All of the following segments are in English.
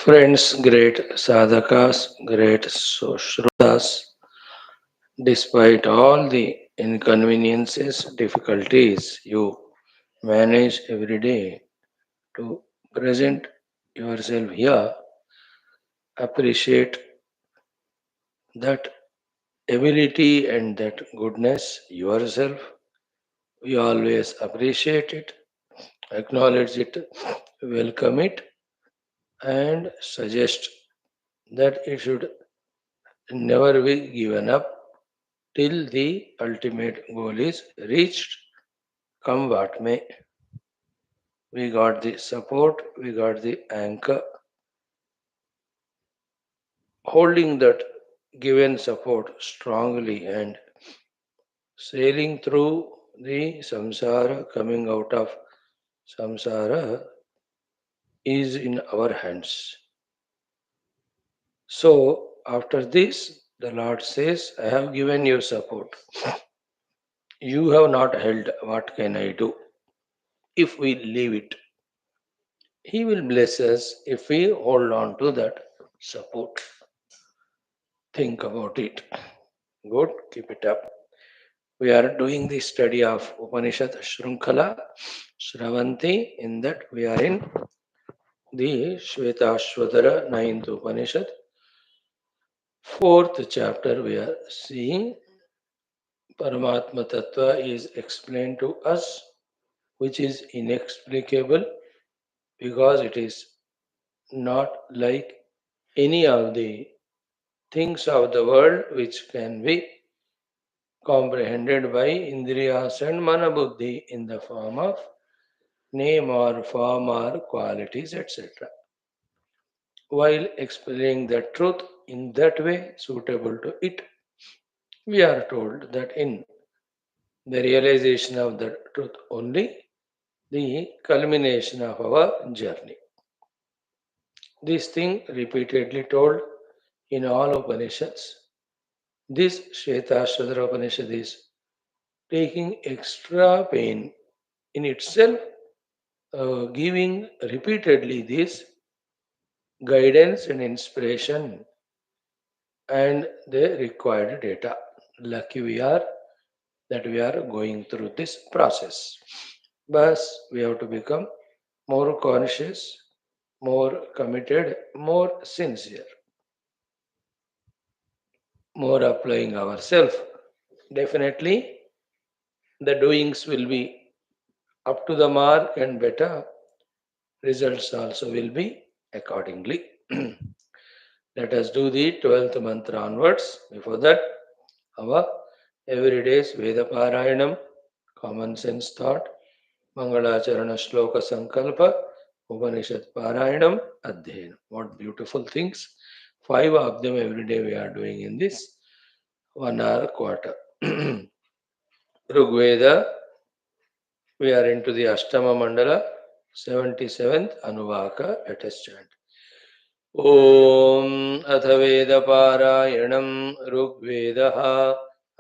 Friends, great sadhakas, great shrutas, despite all the inconveniences, difficulties you manage every day to present yourself here, appreciate that ability and that goodness yourself. We always appreciate it, acknowledge it, welcome it, and suggest that it should never be given up till the ultimate goal is reached. Come what may, we got the support, we got the anchor, holding that given support strongly and sailing through the samsara, coming out of samsara is in our hands. So, after this, the Lord says, I have given you support. You have not held. What can I do? If we leave it, He will bless us if we hold on to that support. Think about it. Good, keep it up. We are doing the study of Upanishad Shrunkala, Shravanti. In that, we are in the Shwethashwathara 9th Upanishad. Fourth chapter, we are seeing Paramatma Tattva is explained to us, which is inexplicable because it is not like any of the things of the world which can be comprehended by indriyas and manabuddhi in the form of name or form or qualities, etc. While explaining the truth in that way suitable to it, we are told that in the realization of the truth only, the culmination of our journey. This thing repeatedly told in all Upanishads. This Shwetashwatara Upanishad is taking extra pain in itself, giving repeatedly this guidance and inspiration and the required data. Lucky we are that we are going through this process. But we have to become more conscious, more committed, more sincere, more applying ourselves. Definitely, the doings will be up to the mark and better. Results also will be accordingly. Let us do the 12th mantra onwards. Before that, our everyday's Veda Parayanam, common sense thought, Mangalacharana Shloka Sankalpa, Upanishad Parayanam, Adhyayanam. What beautiful things. Five of them every day we are doing in this 1 hour quarter. Rigveda, we are into the Ashtama Mandala, 77th Anuvaka. Let us chant. ॐ अथ वेदपारायणं ऋग्वेदः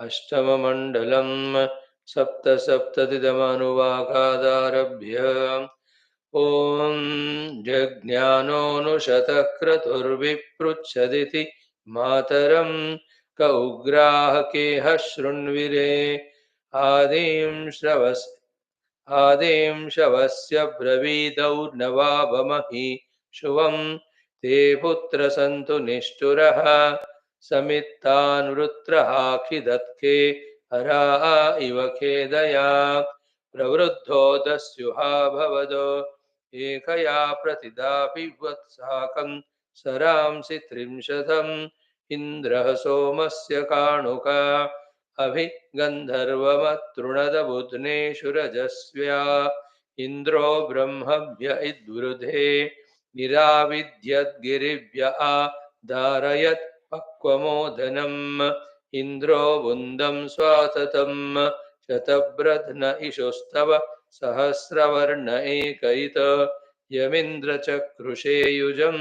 अष्टममण्डलं सप्तसप्ततितमनुवाकादारभ्य ॐ जज्ञानोऽनुशतः क्रतुर्विपृच्छदिति मातरं क उग्राहकेह शृण्विरे आदिं श्रवस् आदिं शवस्य ब्रवीदौ नवावमहि शुवम् ते पुत्र सन्तु निष्ठुरः समित्तान्वृत्रहाखिदत्के हरा इव खेदया प्रवृद्धो दस्युहा भवदो एकया प्रतिदापि वत्साकं सरांसि त्रिंशतम् इन्द्रः सोमस्य काणुका अभि गन्धर्वमतृणदबुध्नेषु रजस्व्या इन्द्रो ब्रह्मभ्य इद्वृधे गिराविद्यद्गिरिभ्य धारयत् पक्वमोदनम् इन्द्रो वुन्दं स्वाततं शतभ्रध्न इषुस्तव सहस्रवर्ण एकैत यमिन्द्रचक्रुषे युजं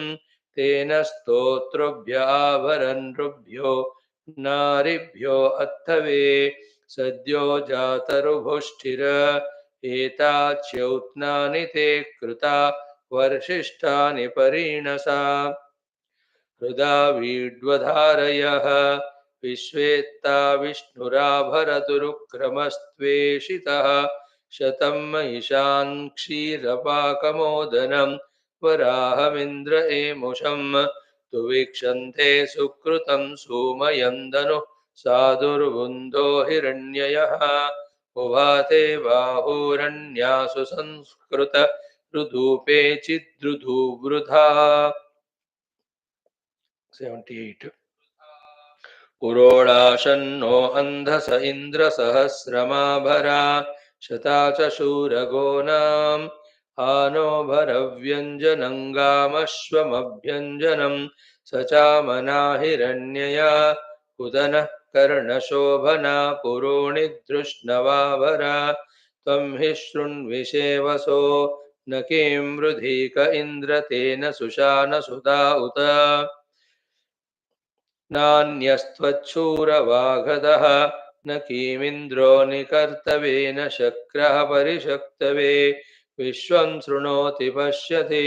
तेन स्तोतृभ्य आवरन्नृभ्यो नारिभ्यो अत्थवे सद्यो जातरुभुष्ठिर एताच्यौत्नानि ते कृता वर्षिष्ठानि परीणसा हृदा वीड्वधारयः विश्वेत्ता विष्णुराभरतुरुक्रमस्त्वेषितः शतं महिषान् क्षीरपाकमोदनं वराहमिन्द्र एमुषं तुवीक्षन्ते सुकृतं सोमयन्दनु साधुर्वुन्दो हिरण्ययः उभाते बाहुरण्यासु संस्कृत ऋधूपे चिद्रुधूवृधा 78 पुरोडाशन्नो अन्धस इन्द्रसहस्रमाभरा शता च शूरगोनाम् आनो भरव्यञ्जनङ्गामश्वमभ्यञ्जनं स चामना हिरण्यया उदनः कर्णशोभना पुरोणिधृष्णवाभरा त्वं हि शृण्विषेवसो न किं वृधीक इन्द्र तेन सुशानसुता उत नान्यस्त्वच्छूरवाघदः न किमिन्द्रो निकर्तवेन शक्रः परिशक्तवे विश्वं शृणोति पश्यति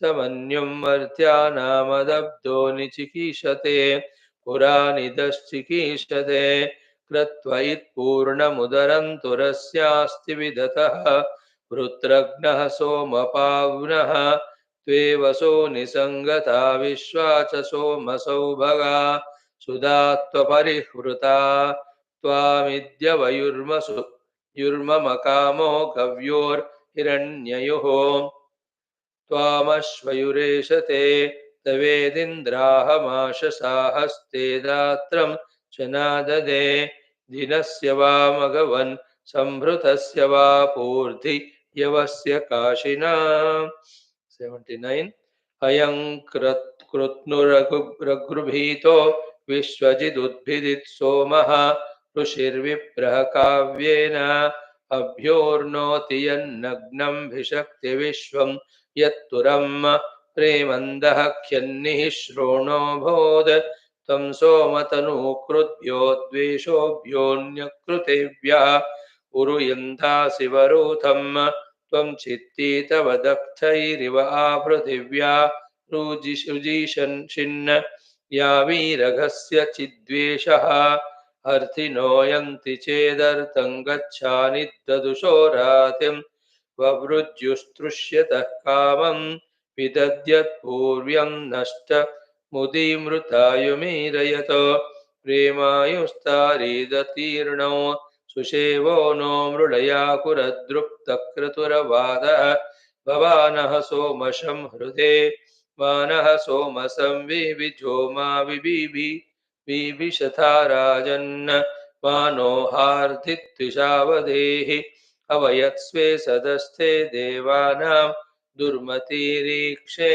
समन्युं मर्त्यानामदब्धो निचिकीषते पुरा निदश्चिकीषते कृत्वा इत्पूर्णमुदरन्तुरस्यास्ति विदतः वृत्रघ्नः सोमपाव्नः त्वेवसो निसङ्गता विश्वा च सोमसौभगा सुधा त्वपरिहृता त्वामिद्यवयुर्मसु युर्ममकामो गव्योर्हिरण्ययुः त्वामश्वयुरेशते तवेदिन्द्राहमाशसाहस्ते दात्रं च नाददे दिनस्य वा मघवन् सम्भृतस्य वा पूर्धि यवस्य काशिना 79 अयं कृत्नुरगृभीतो विश्वजिदुद्भिदित् सोमः ऋषिर्विप्रः काव्येन अभ्योर्नोति यन्नग्नं भिषक्ति विश्वं यत्तुरं प्रेमन्दः ख्यन्निः श्रोणो भोद तं सोमतनूकृद्भ्यो द्वेषोभ्योऽन्यकृतेभ्यः उरुयन्तासि वरूथं त्वं चित्तीतवदक्षैरिव आपृथिव्या रुजिषिन्न या वीरघस्य चिद्वेषः अर्थिनो यन्ति चेदर्थं गच्छानि ददुषो रातिं ववृज्युस्तृष्यतः कामं विदद्यत्पूर्व्यं नष्टमुदीमृतायुमीरयत प्रेमायुस्तारीदतीर्णो सुषेवो नो मृडया कुरदृप्तक्रतुरवादः भवानः सोमशं हृदे मानः सोमसं विविजो मा विभिषथा राजन् मानो हार्दित्विषावधेहि अवयत्स्वे सदस्ते देवानां दुर्मतिरीक्षे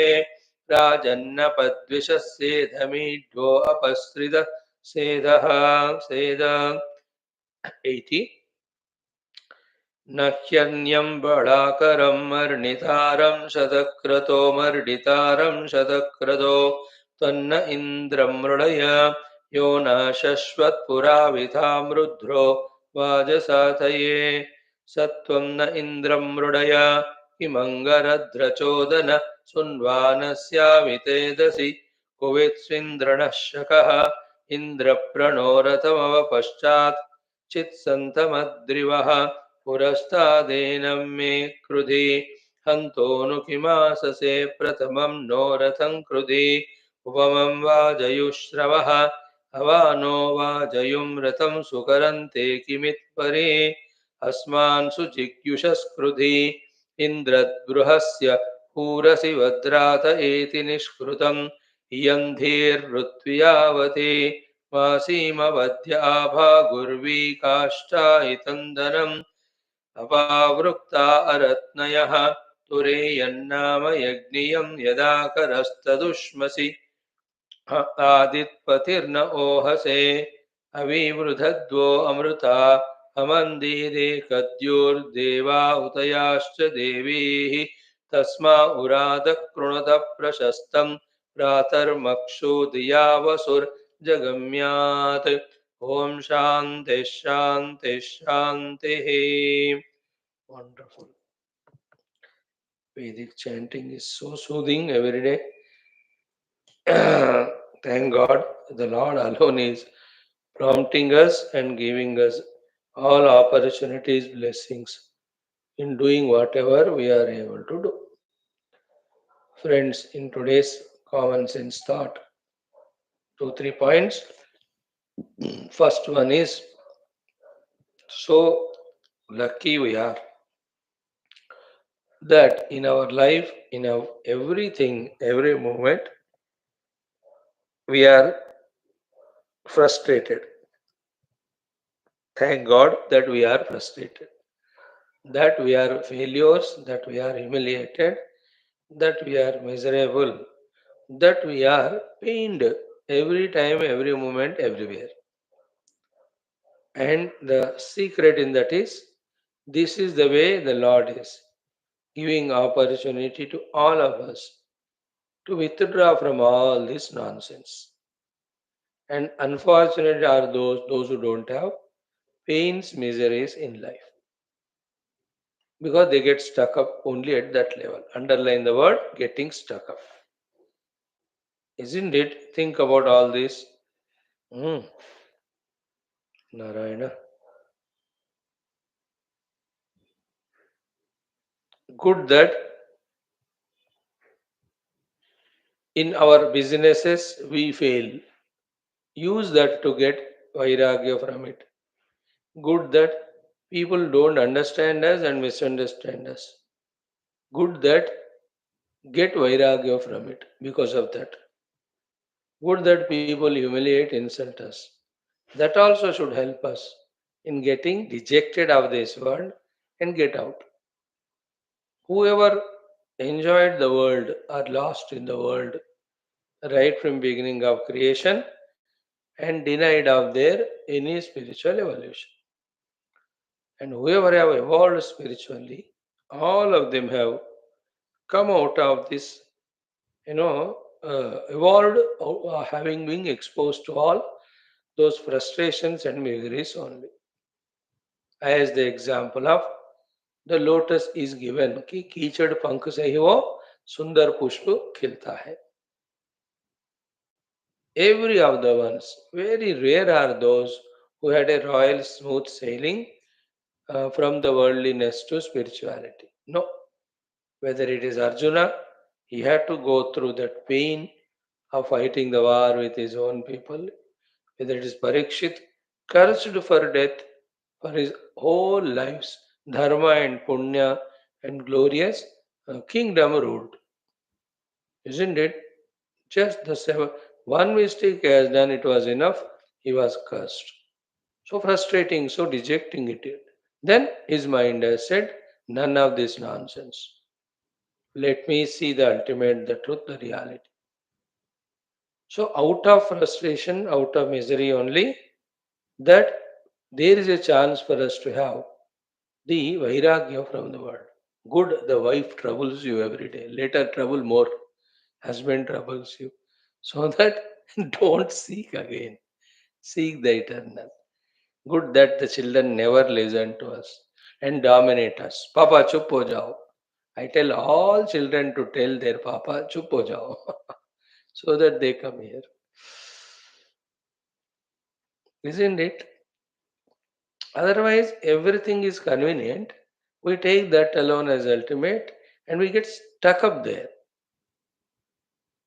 राजन्नपद्विषस्येधमीढ्यो अपसृत सेदः सेद 80 न ह्यन्यं बलाकरं मर्णितारं शतक्रतो मर्डितारं शतक्रतो त्वन्न इन्द्रं मृडय यो न शश्वत्पुराविधां रुद्रो वाजसाथये सत्वं न इन्द्रं मृडय किमङ्गरध्रचोदन सुन्वानस्यामितेदसि कुवित्स्विन्द्रणः शकः इन्द्रप्रणोरथमव पश्चात् चित्सन्तमद्रिवः पुरस्तादेनं मे कृधि हन्तोऽनु किमाससे प्रथमं नो रथं कृधि उपमं वाजयुश्रवः अवानो वाजयुं रथं सुकरन्ते किमित्परे अस्मान् सुजिग्युषस्कृधि इन्द्रद्बृहस्य पूरसि भद्रात एति निष्कृतं इयं धीर्ऋत्वियावति मासीमवध्य आभागुर्वी काष्ठायितन्दनम् अपावृक्ता अरत्नयः तुरेयन्नाम यज्ञियं यदा करस्तदुष्मसि आदित्पतिर्न ओहसे अविवृधद्वो अमृता अमन्दीरे कद्योर्देवा उतयाश्च देवीः तस्मा उराद कृणुत प्रशस्तं प्रातर्मक्षुधियावसुर्जगम्यात् ॐ शान्ति शान्ति शान्तिः wonderful Vedic chanting is so soothing every day. Thank God, the Lord alone is prompting us and giving us all opportunities, blessings in doing whatever we are able to do. Friends, in today's common sense thought, two, 3 points. First one is, so lucky we are that in our life, in our everything, every moment, we are frustrated. Thank God that we are frustrated, that we are failures, that we are humiliated, that we are miserable, that we are pained every time, every moment, everywhere. And the secret in that is, this is the way the Lord is giving opportunity to all of us to withdraw from all this nonsense. And unfortunate are those who don't have pains, miseries in life because they get stuck up only at that level. Underline the word getting stuck up. Isn't it? Think about all this. Hmm. Narayana. Good that in our businesses we fail. Use that to get vairagya from it. Good that people don't understand us and misunderstand us. Good that get vairagya from it because of that. Good that people humiliate, insult us. That also should help us in getting rejected of this world and get out. Whoever enjoyed the world are lost in the world right from beginning of creation and denied of their any spiritual evolution. And whoever have evolved spiritually, all of them have come out of this, evolved, having been exposed to all those frustrations and miseries only. As the example of the lotus is given कि कीचड़ पंख से ही वो सुंदर पुष्प खिलता है. Every of the ones, very rare are those who had a royal smooth sailing from the worldliness to spirituality. No, whether it is Arjuna, he had to go through that pain of fighting the war with his own people. Whether it is Parikshit, cursed for death for his whole lives, dharma and punya and glorious kingdom ruled. Isn't it? Just the seven. One mistake he has done, it was enough. He was cursed. So frustrating, so dejecting it is. Then his mind has said, none of this nonsense. Let me see the ultimate, the truth, the reality. So out of frustration, out of misery only, that there is a chance for us to have the vairagya from the world. Good, the wife troubles you every day. Later, trouble more. Husband troubles you. So that don't seek again. Seek the eternal. Good that the children never listen to us and dominate us. Papa, chup ho jao. I tell all children to tell their Papa, chup ho jao. So that they come here. Isn't it? Otherwise, everything is convenient. We take that alone as ultimate and we get stuck up there.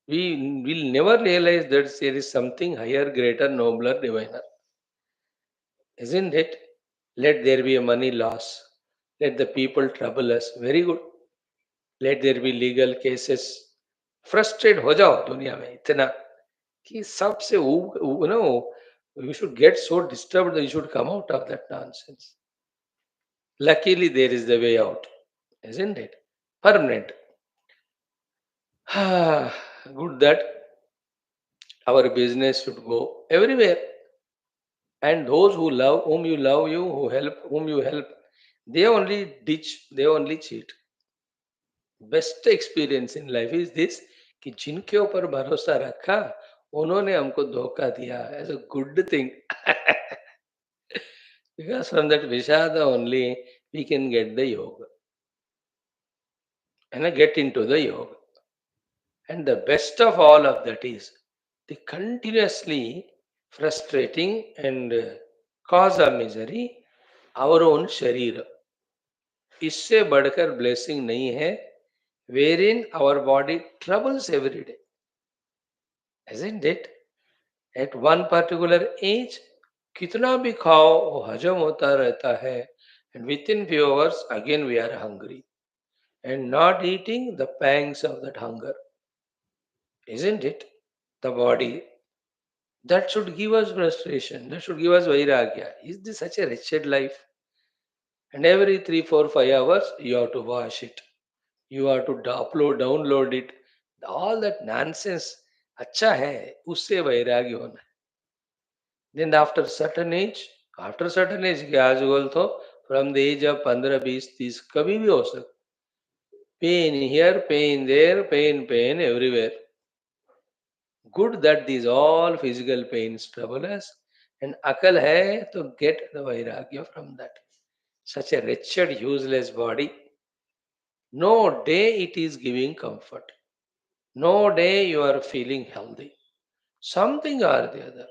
We will never realize that there is something higher, greater, nobler, diviner. Isn't it? Let there be a money loss. Let the people trouble us. Very good. Let there be legal cases. Frustrate हो जाओ दुनिया में इतना कि सबसे we should get so disturbed that you should come out of that nonsense. Luckily, there is the way out, isn't it? Permanent. Good that our business should go everywhere. And those who love, whom you love, you who help, whom you help, they only ditch, they only cheat. Best experience in life is this कि जिनके ऊपर भरोसा रखा उन्होंने हमको धोखा दिया as a good thing because from that विषाद only we can get the योग and get into the yoga. And the best of all of that is the continuously frustrating and cause of misery, our own sharir. इससे बढ़कर blessing नहीं है, wherein our body troubles every day, isn't it? At one particular age, कितना भी खाओ वो हजम होता रहता है, and within few hours again we are hungry and not eating the pangs of that hunger, isn't it? The body that should give us frustration, that should give us vairagya. Is this such a wretched life? And every 3, 4, 5 hours you have to wash it, you have to download it, all that nonsense. अच्छा है, उससे वैराग्य होना है. Then after certain age क्या आज बोल तो from the age of 15, 20, 30 कभी भी हो सकता. Pain here, pain there, pain everywhere. Good that these all physical pains trouble us, and akal hai to get the vairagya from that. Such a wretched, useless body. No day it is giving comfort. No day you are feeling healthy. Something or the other.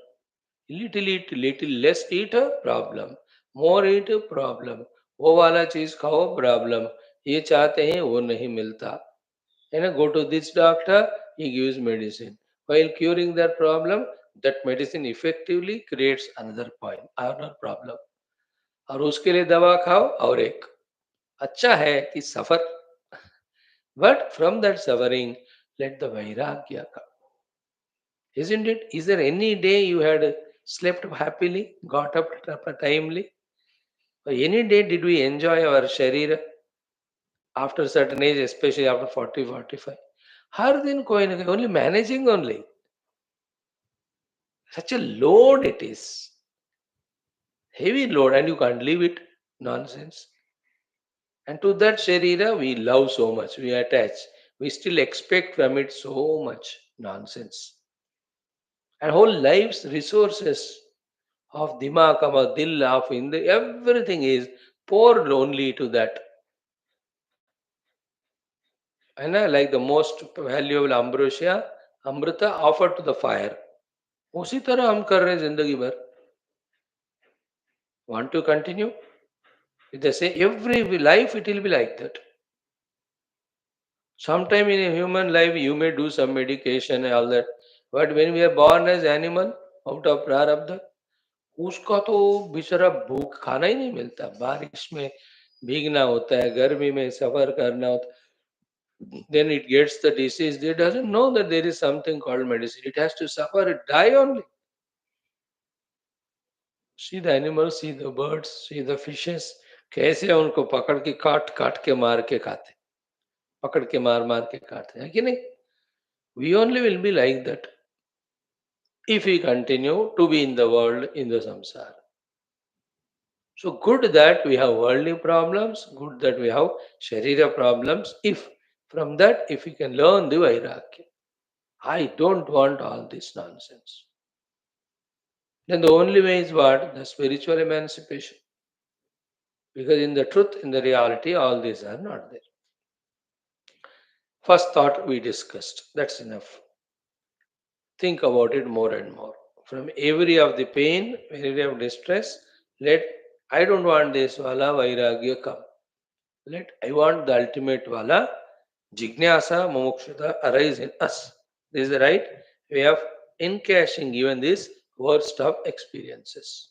Little eat, little less eat a problem. More eat a problem. वो वाला चीज खाओ problem. ये चाहते हैं वो नहीं मिलता. Go to this doctor, he gives medicine. While curing that problem, that medicine effectively creates another point, another problem. और उसके लिए दवा खाओ और एक. अच्छा है कि सफर, but from that suffering, let the vairagya come. Isn't it? Is there any day you had slept happily, got up timely? Or any day did we enjoy our sharira after certain age, especially after 40, 45? हर दिन कोई ना कोई, only managing only. Such a load it is. Heavy load, and you can't leave it. Nonsense. And to that Sharira, we love so much, we attach. We still expect from it so much nonsense. And whole life's resources of Dimakama, Dil, of India, everything is poured only to that. And I like the most valuable ambrosia, Amrita offered to the fire. उसी तरह हम कर रहे हैं जिंदगी भर. Want to continue? They say every life it will be like that. Sometime in a human life you may do some medication and all that, but when we are born as animal out of prarabdha, उसका तो बेचारा भूख खाना ही नहीं मिलता. बारिश में भीगना होता है, गर्मी में सफर करना होता है. Then it gets the disease. It doesn't know that there is something called medicine. It has to suffer, it die only. See the animals, see the birds, see the fishes. कैसे उनको पकड़ के काट काट के मार के खाते, पकड़ के मार मार के काटते हैं कि नहीं. We only will be like that if we continue to be in the world in the samsara. So good that we have worldly problems, good that we have sharira problems. If from that, if we can learn the vairagya, I don't want all this nonsense. Then the only way is what? The spiritual emancipation. Because in the truth, in the reality, all these are not there. First thought we discussed. That's enough. Think about it more and more. From every of the pain, every of distress, let I don't want this wala vairagya come. Let I want the ultimate wala jignasa mumukshata arise in us. This is the right way of encashing even this worst of experiences.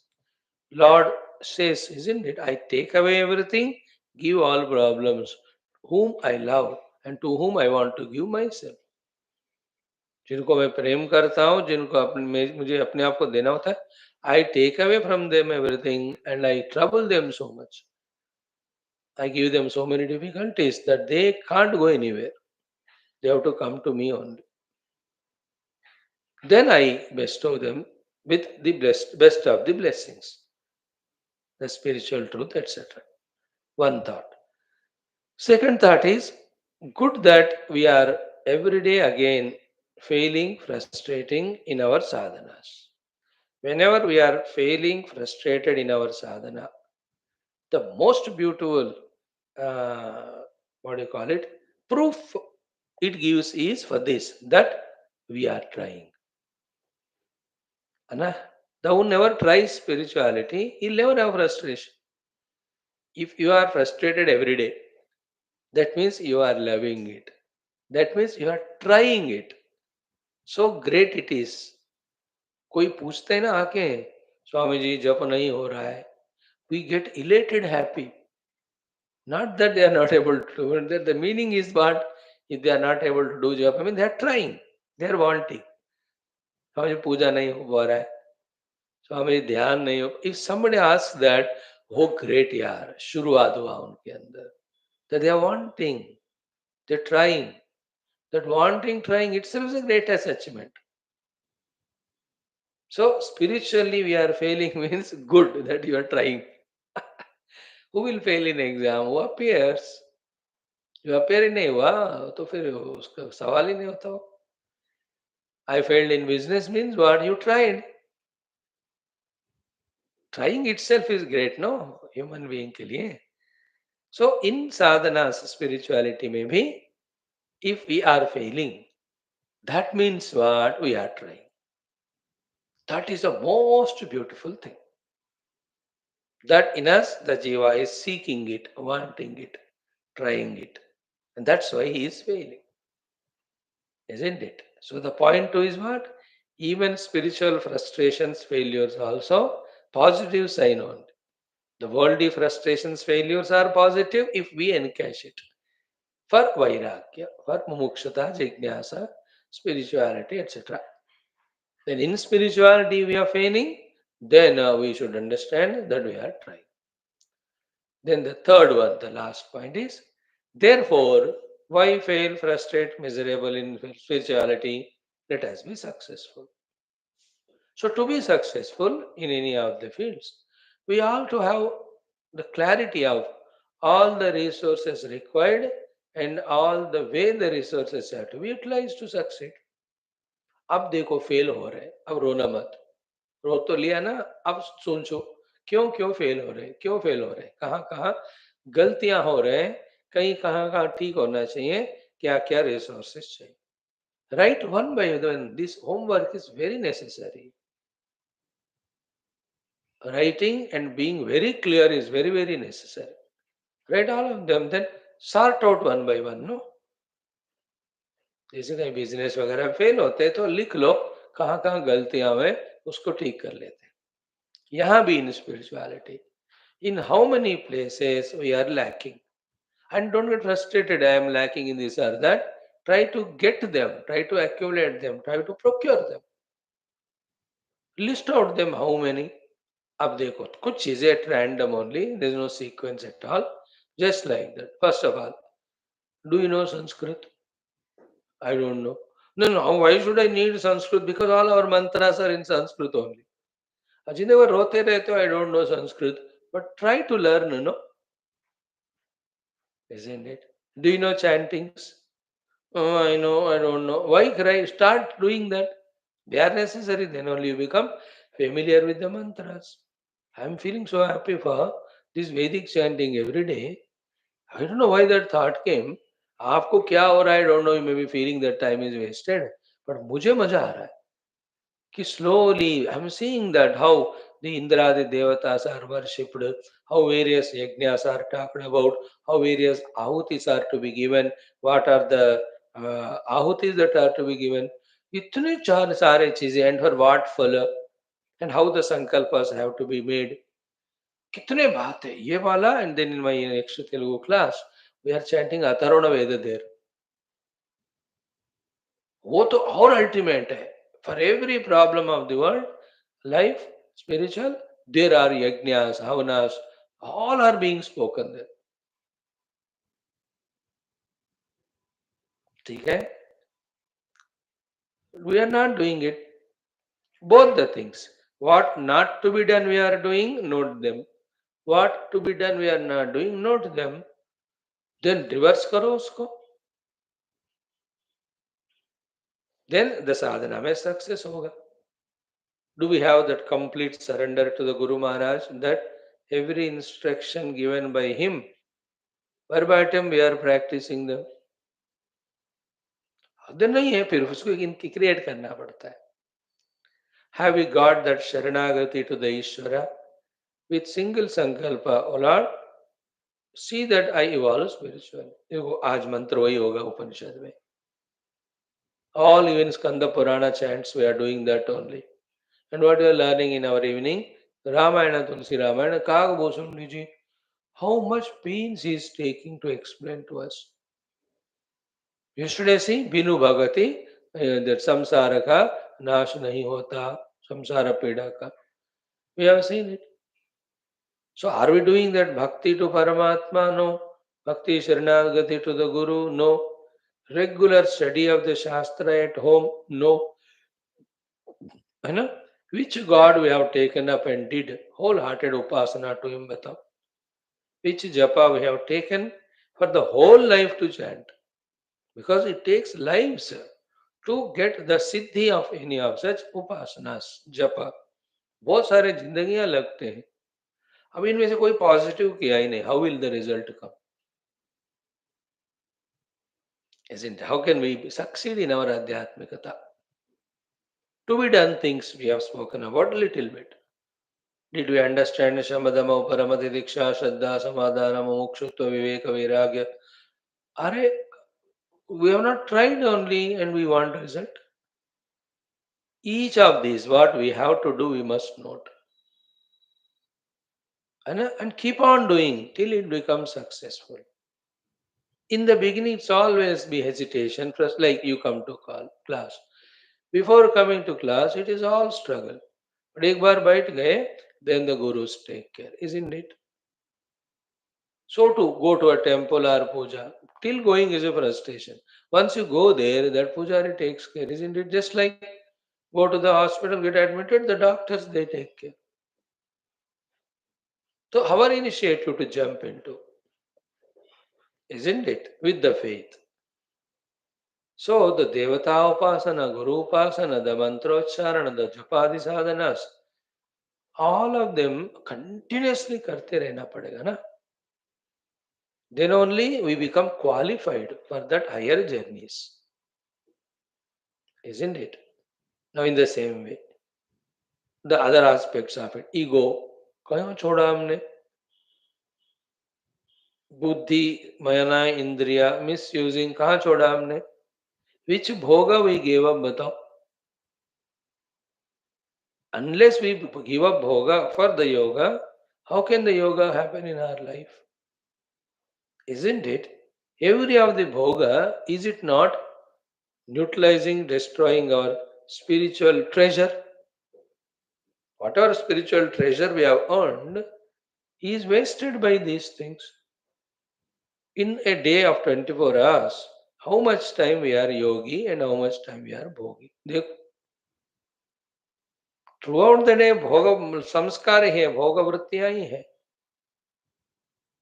Lord says, isn't it? I take away everything, give all problems, whom I love and to whom I want to give myself. जिनको मैं प्रेम करता हूँ, जिनको मुझे अपने आप को देना होता है, I take away from them everything and I trouble them so much. I give them so many difficulties that they can't go anywhere. They have to come to me only. Then I bestow them with the best of the blessings, the spiritual truth, etc. One thought. Second thought is good that we are every day again failing, frustrating in our sadhanas. Whenever we are failing, frustrated in our sadhana, the most beautiful, what do you call it? Proof it gives is for this, that we are trying. Anna, the who never tries spirituality, he'll never have frustration. If you are frustrated every day, that means you are loving it. That means you are trying it. So great it is. कोई पूछते हैं ना आके, स्वामी जी जप नहीं हो रहा है, we get elated happy. Not that they are not able to do it. The meaning is what? If they are not able to do japa, I mean they are trying, they are wanting. Swami ji पूजा नहीं हो रहा है, स्वामी जी ध्यान नहीं हो. If somebody asks that, oh great यार, शुरुआत हुआ उनके अंदर. That they are wanting, they are trying. That wanting, trying itself is a greatest achievement. So spiritually we are failing means good that you are trying. Who will fail in exam? Who appears? जो appear ही नहीं हुआ तो फिर उसका सवाल ही नहीं होता वो. I failed in business means what? You tried. Trying itself is great, no? Human being के लिए. So in sadhanas spirituality में भी, if we are failing, that means what? We are trying. That is the most beautiful thing. That in us the jiva is seeking it, wanting it, trying it. And that's why he is failing. Isn't it? So the point two is what? Even spiritual frustrations, failures also positive sign only. The worldly frustrations, failures are positive if we encash it. For vairagya, for mumukshata, jignasa, spirituality, etc. Then in spirituality we are failing, then we should understand that we are trying. Then the third one, the last point is, therefore, why fail, frustrate, miserable in spirituality? Let us be successful. So to be successful in any of the fields, we all to have the clarity of all the resources required and all the way the resources have to be utilized to succeed. अब देखो fail हो रहे हैं, अब रोना मत. रो तो लिया ना, अब सोचो क्यों क्यों फेल हो रहे हैं, क्यों फेल हो रहे हैं, कहाँ कहाँ गलतियां हो रहे हैं, कहीं कहाँ कहाँ ठीक होना चाहिए, क्या क्या रिसोर्सेस चाहिए. Right one by one. This homework is very necessary. Writing and being very clear is very, very necessary. Write all of them, then sort out one by one. No, जैसे कहीं बिजनेस वगैरह fail होते हैं तो लिख लो कहाँ कहाँ गलतियां हुए, उसको ठीक कर लेते हैं. यहाँ भी in spirituality, in how many places we are lacking. And don't get frustrated, I am lacking in this or that. Try to get them, try to accumulate them, try to procure them. List out them how many. अब देखो कुछ चीजें at random only, there is no sequence at all. Just like that. First of all, do you know Sanskrit? I don't know. No, no. Why should I need Sanskrit? Because all our mantras are in Sanskrit only. जिन्हें रोते रहते हो, I don't know Sanskrit, but try to learn, no? Isn't it? Do you know chantings? Oh, I know, I don't know. Why cry? Start doing that. They are necessary. Then only you become familiar with the mantras. I am feeling so happy for this Vedic chanting every day. I don't know why that thought came. आपको क्या हो रहा है, I don't know, you may be feeling that time is wasted. But मुझे मजा आ रहा है कि slowly I'm seeing that how the Indradi Devatas are worshipped, how various yajnas are talked about, how various ahutis are to be given, what are the ahutis that are to be given. इतने चार सारे चीजें and for what फल and how the sankalpas have to be made. कितने बात है ये वाला. And then in my next Telugu class we are chanting अथर्वण Veda there. वो तो और अल्टीमेट है. For every problem of the world, life, spiritual, there are yajnas, havanas, all are being spoken there. ठीक है? We are not doing it. Both the things. What not to be done we are doing, note them. What to be done we are not doing, note them. Then reverse करो उसको. Then the sadhana में success होगा. Do we have that complete surrender to the Guru Maharaj, that every instruction given by him, verbatim we are practicing them? अगर नहीं है फिर उसको create करना पड़ता है. Have we got that Sharanagati to the Ishvara? With single sankalpa, O Lord, see that I evolve spiritually. देखो आज मंत्र वही होगा उपनिषद में. All even Skanda Purana chants, we are doing that only. And what we are learning in our evening, Ramayana, Tulsi Ramayana, Kag Bhushan ji, how much pains he is taking to explain to us. Yesterday, see, Binu Bhagati, that samsara ka nash nahi hota, samsara peda ka. We have seen it. So, are we doing that bhakti to Paramatma? No. Bhakti Sharanagati to the Guru? No. Regular study of the Shastra at home? No. है ना? Which God we have taken up and did wholehearted upasana to him, batao? Which japa we have taken for the whole life to chant? Because it takes lives to get the siddhi of any of such upasanas, japa. बहुत सारे जिंदगियां लगते हैं. अब इनमें से कोई positive किया ही नहीं. How will the result come? Isn't how can we succeed in our adhyatmikata? To be done things we have spoken about a little bit. Did we understand Shamadama, Paramati, Diksha, Shraddha, Samadhana, Mumukshutva, Viveka, Vairagya? Are we have not tried only and we want result. Each of these, what we have to do, we must note. And keep on doing till it becomes successful. In the beginning, it's always be hesitation, first like you come to class. Before coming to class, it is all struggle. But एक बार बैठ गए, then the gurus take care, isn't it? So to go to a temple or puja, till going is a frustration. Once you go there, that pujari takes care, isn't it? Just like go to the hospital, get admitted, the doctors they take care. So our initiative to jump into, isn't it? With the faith. So the Devata Upasana, Guru Upasana, the Mantrocharana, the Japadi sadhanas, all of them continuously करते रहना पड़ेगा ना. Then only we become qualified for that higher journeys, isn't it? Now in the same way, the other aspects of it, ego, कहाँ छोड़ा हमने? बुद्धि, मयना, इंद्रिया, misusing, कहाँ छोड़ा हमने? Which bhoga we gave up, बताओ? Unless we give up bhoga for the yoga, how can the yoga happen in our life? Isn't it? Every of the bhoga, is it not neutralizing, destroying our spiritual treasure? Whatever spiritual treasure we have earned is wasted by these things. In a day of 24 hours, how much time we are yogi and how much time we are bhogi? Throughout the day, bhoga samskar hai, bhoga vrittiyan hi hai.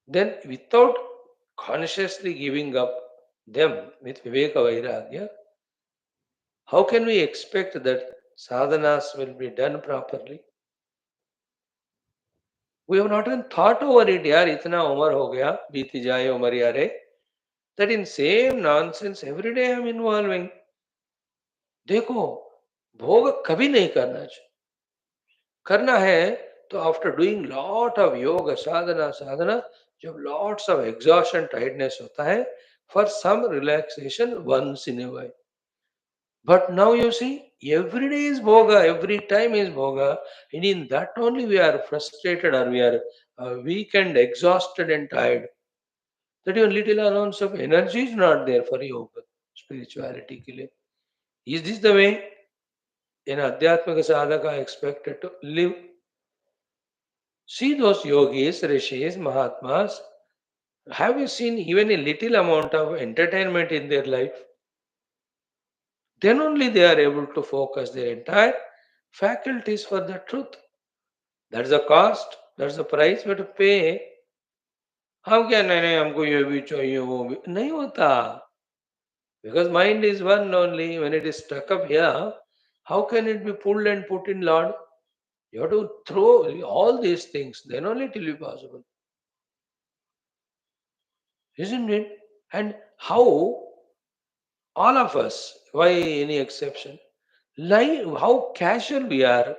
Then without consciously giving up them with viveka vairagya, how can we expect that sadhanas will be done properly? We have not even thought over it, yaar, itna umar ho gaya, बीती जाए umar यारे, that in same nonsense every day I am involving. देखो, भोग कभी नहीं करना चाहिए. करना है तो आफ्टर डूइंग लॉट ऑफ योग साधना साधना, जब लॉट्स ऑफ एग्जॉशन टाइटनेस होता है, for some relaxation once in a while. But now you see, every day is bhoga, every time is bhoga, and in that only we are frustrated or we are weak and exhausted and tired. That even little ounce of energy is not there for yoga, spirituality के लिए. Is this the way an adhyatmika sadhaka expected to live? See those yogis, rishis, mahatmas. Have you seen even a little amount of entertainment in their life? Then only they are able to focus their entire faculties for the truth. That's the cost. That's the price we have to pay. हम क्या नहीं नहीं हमको ये भी चाहिए वो भी नहीं होता. Because mind is one only. When it is stuck up here, how can it be pulled and put in Lord? You have to throw all these things. Then only it will be possible. Isn't it? And how? All of us. Why any exception? How casual we are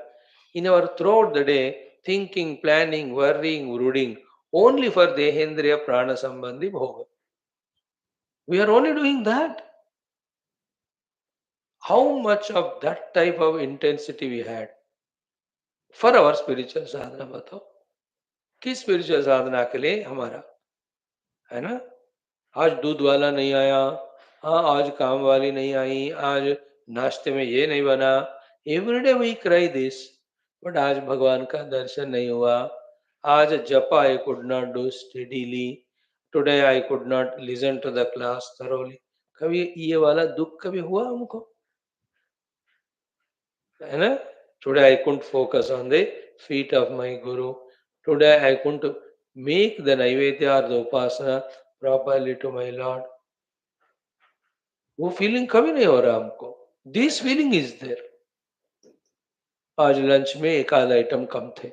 in our throughout the day, thinking, planning, worrying, brooding, only for Dehendriya Prana Sambandhi Bhoga. We are only doing that. How much of that type of intensity we had for our spiritual sadhana बताओ? किस spiritual साधना के लिए हमारा, है ना? आज दूध वाला नहीं आया, हाँ आज काम वाली नहीं आई, आज नाश्ते में ये नहीं बना. Everyday we cry this. But आज भगवान का दर्शन नहीं हुआ, आज जपा I could not do steadily, today I could not listen to the class thoroughly. कभी ये वाला दुख कभी हुआ हमको, है ना? Today I couldn't focus on the feet of my guru, today I couldn't make the नैवेद्य और द उपासना प्रॉपरली टू माय लॉर्ड. वो फीलिंग कभी नहीं हो रहा हमको. This feeling is there. आज लंच में एक आध आइटम कम थे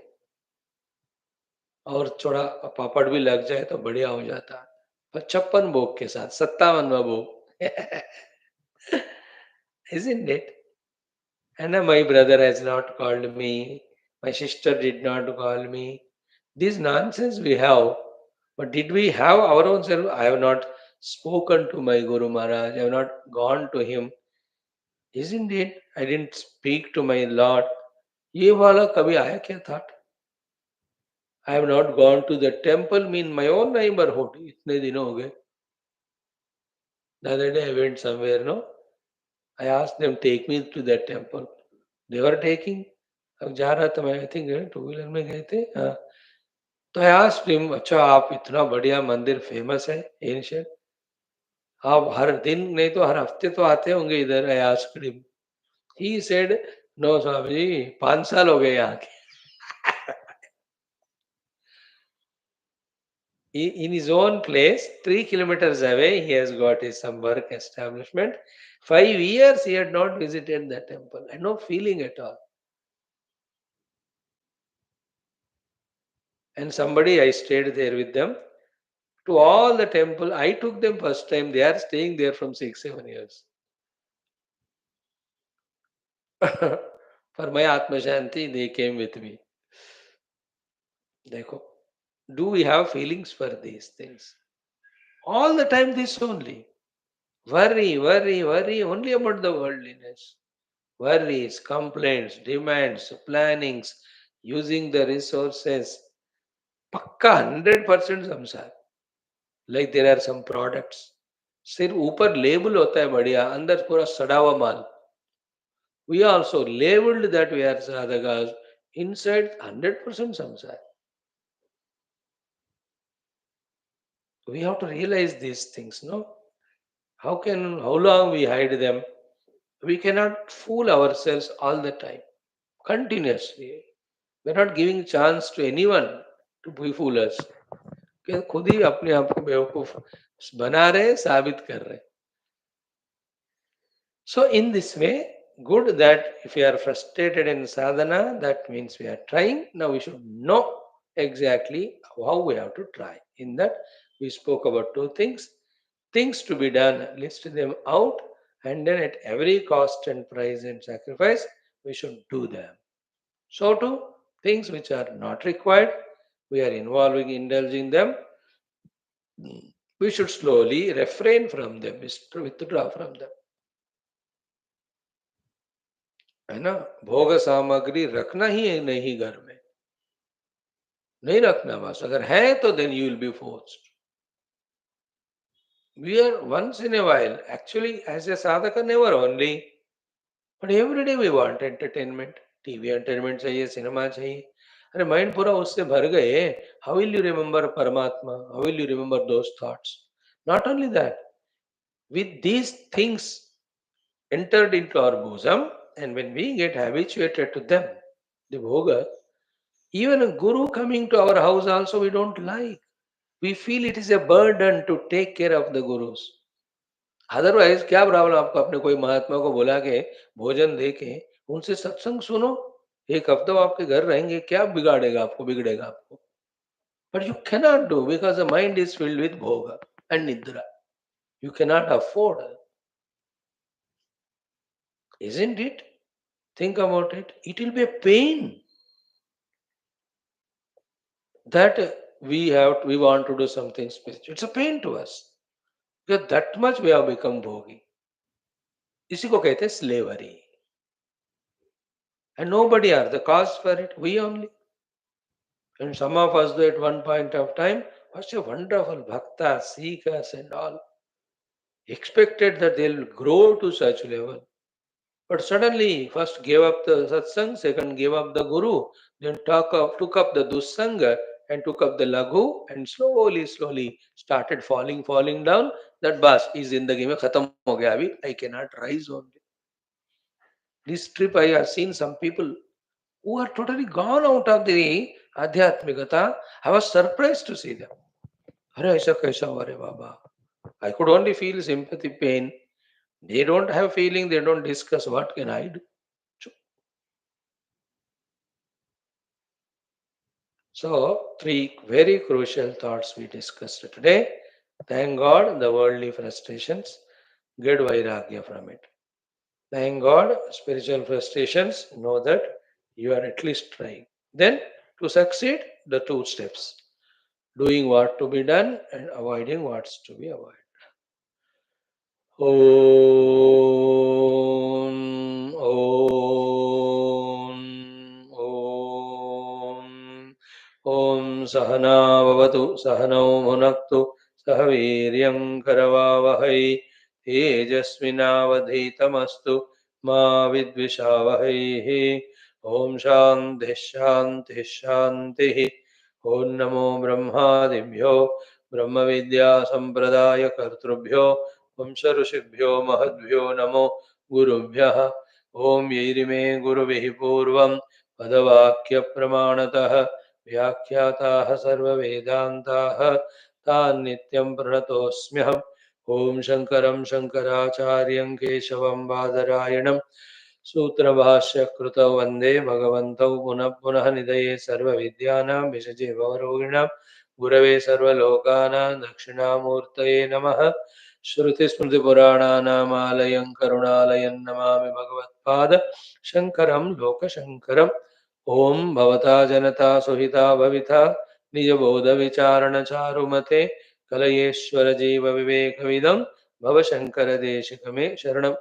और थोड़ा पापड़ भी लग जाए तो बढ़िया हो जाता. पर 56 भोग के साथ 57वां भोग. Isn't it? And my brother has not called me, my sister did not call me. This nonsense we have. But did we have our own self? I have not spoken to my Guru Maharaj, I have not gone to him. Isn't it? I didn't speak to my Lord. ये वाला कभी आया क्या thought? I have not gone to the temple in my own neighborhood. इतने दिनों हो गए. The other day I went somewhere, no? I asked them take me to that temple. They were taking. अब जा रहा था मैं, आई थिंक टू व्हीलर में गए थे. हाँ. तो आई आस्क्ड हिम, अच्छा आप इतना बढ़िया मंदिर फेमस है एशियन, आप हर दिन नहीं तो हर हफ्ते तो आते होंगे इधर. I asked him. He said no Swami ji 5 साल हो गए यहाँ के. In his own place, 3 kilometers away, he has got his some work establishment. 5 years he had not visited the temple. I had no feeling at all. And somebody I stayed there with them. To all the temple, I took them first time. They are staying there from 6, 7 years. For my Atma Shanti, they came with me. Dekho. Do we have feelings for these things? All the time this only. Worry, worry, worry only about the worldliness. Worries, complaints, demands, plannings, using the resources. पक्का 100% संसार. Like there are some products. सिर्फ ऊपर label होता है बढ़िया, अंदर पूरा सड़ा हुआ माल. We also labeled that we are sadhakas. Inside 100% samsara. We have to realize these things, no? How long we hide them? We cannot fool ourselves all the time, continuously. We're not giving chance to anyone to be fool us. कि खुद ही अपने आप को बेवकूफ बना रहे, साबित कर रहे. So in this way, good that if we are frustrated in sadhana, that means we are trying. Now we should know exactly how we have to try. In that, we spoke about two things. Things to be done, list them out, and then at every cost and price and sacrifice, we should do them. So too, things which are not required, we are involving, indulging them, we should slowly refrain from them, withdraw from them. है ना? भोग सामग्री रखना ही नहीं घर में, नहीं रखना बस. अगर है तो then you will be forced. We are once in a while, actually as a sadhaka never only, but every day we want entertainment. TV entertainment चाहिए, सिनेमा चाहिए. अरे माइंड पूरा उससे भर गए. हाउ विल यू रिमेम्बर परमात्मा? How will you remember those thoughts? Not only that, with these things entered into our bosom, and when we get habituated to them, the bhoga, even a guru coming to our house also we don't like. We feel it is a burden to take care of the gurus. Otherwise क्या problem आपको अपने कोई महात्मा को बुला के भोजन दे के उनसे सत्संग सुनो. एक हफ्ता वो आपके घर रहेंगे, क्या बिगाड़ेगा आपको, बिगड़ेगा आपको? But you cannot do because the mind is filled with भोग एंड निद्रा. You cannot afford. Isn't it? Think about it. It will be a pain that we want to do something spiritual. It's a pain to us because that much we have become bhogi. इसी को कहते हैं slavery. And nobody are the cause for it. We only. And some of us, though, at one point of time, was a wonderful bhakta, seekers and all, expected that they'll grow to such level. But suddenly, first gave up the satsang, second gave up the guru, then took up the dussanga and took up the laghu, and slowly started falling down. That bus is in the game. Khatam ho gaya abhi. I cannot rise only. This trip, I have seen some people who are totally gone out of the adhyatmikata. I was surprised to see them. Hare aisa kaisa hua re Baba? I could only feel sympathy, pain. They don't have feeling, they don't discuss what can I do. So, three very crucial thoughts we discussed today. Thank God the worldly frustrations, get vairagya from it. Thank God, spiritual frustrations, know that you are at least trying. Then, to succeed, the two steps doing what to be done and avoiding what's to be avoided. Om, Om, Om. Om Sahana Vavatu Sahanau Bhunaktu Sahaviryam Karavavahai Tejasvinavadhitamastu Ma Vidvishavahai. Om Shanti Shanti Shanti. Om Namo Brahmadibhyo Brahma Vidya Sampradaya Kartrubhyo Vamsha Rishibhyo Mahadbhyo Namo Gurubhyah. Om Yirime Guruvihi Purvam Padavakya Pramanatah व्याख्याताः सर्ववेदान्ताः तान् नित्यं प्रणतोऽस्म्यहम् ॐ शङ्करं शङ्कराचार्यं केशवं बादरायणं सूत्रभाष्यकृतौ वन्दे भगवन्तौ पुनः पुनः निधये सर्वविद्यानां विषजे भवरोगिणां गुरवे सर्वलोकानां दक्षिणामूर्तये नमः श्रुतिस्मृतिपुराणानामालयं करुणालयं नमामि भगवत्पाद शङ्करं लोकशङ्करम् ओम भवता जनता सुहिता भविता निजबोध विचारण चारुमते कलयेश्वर जीव विवेक विदम भव शंकर देशिक मे शरणम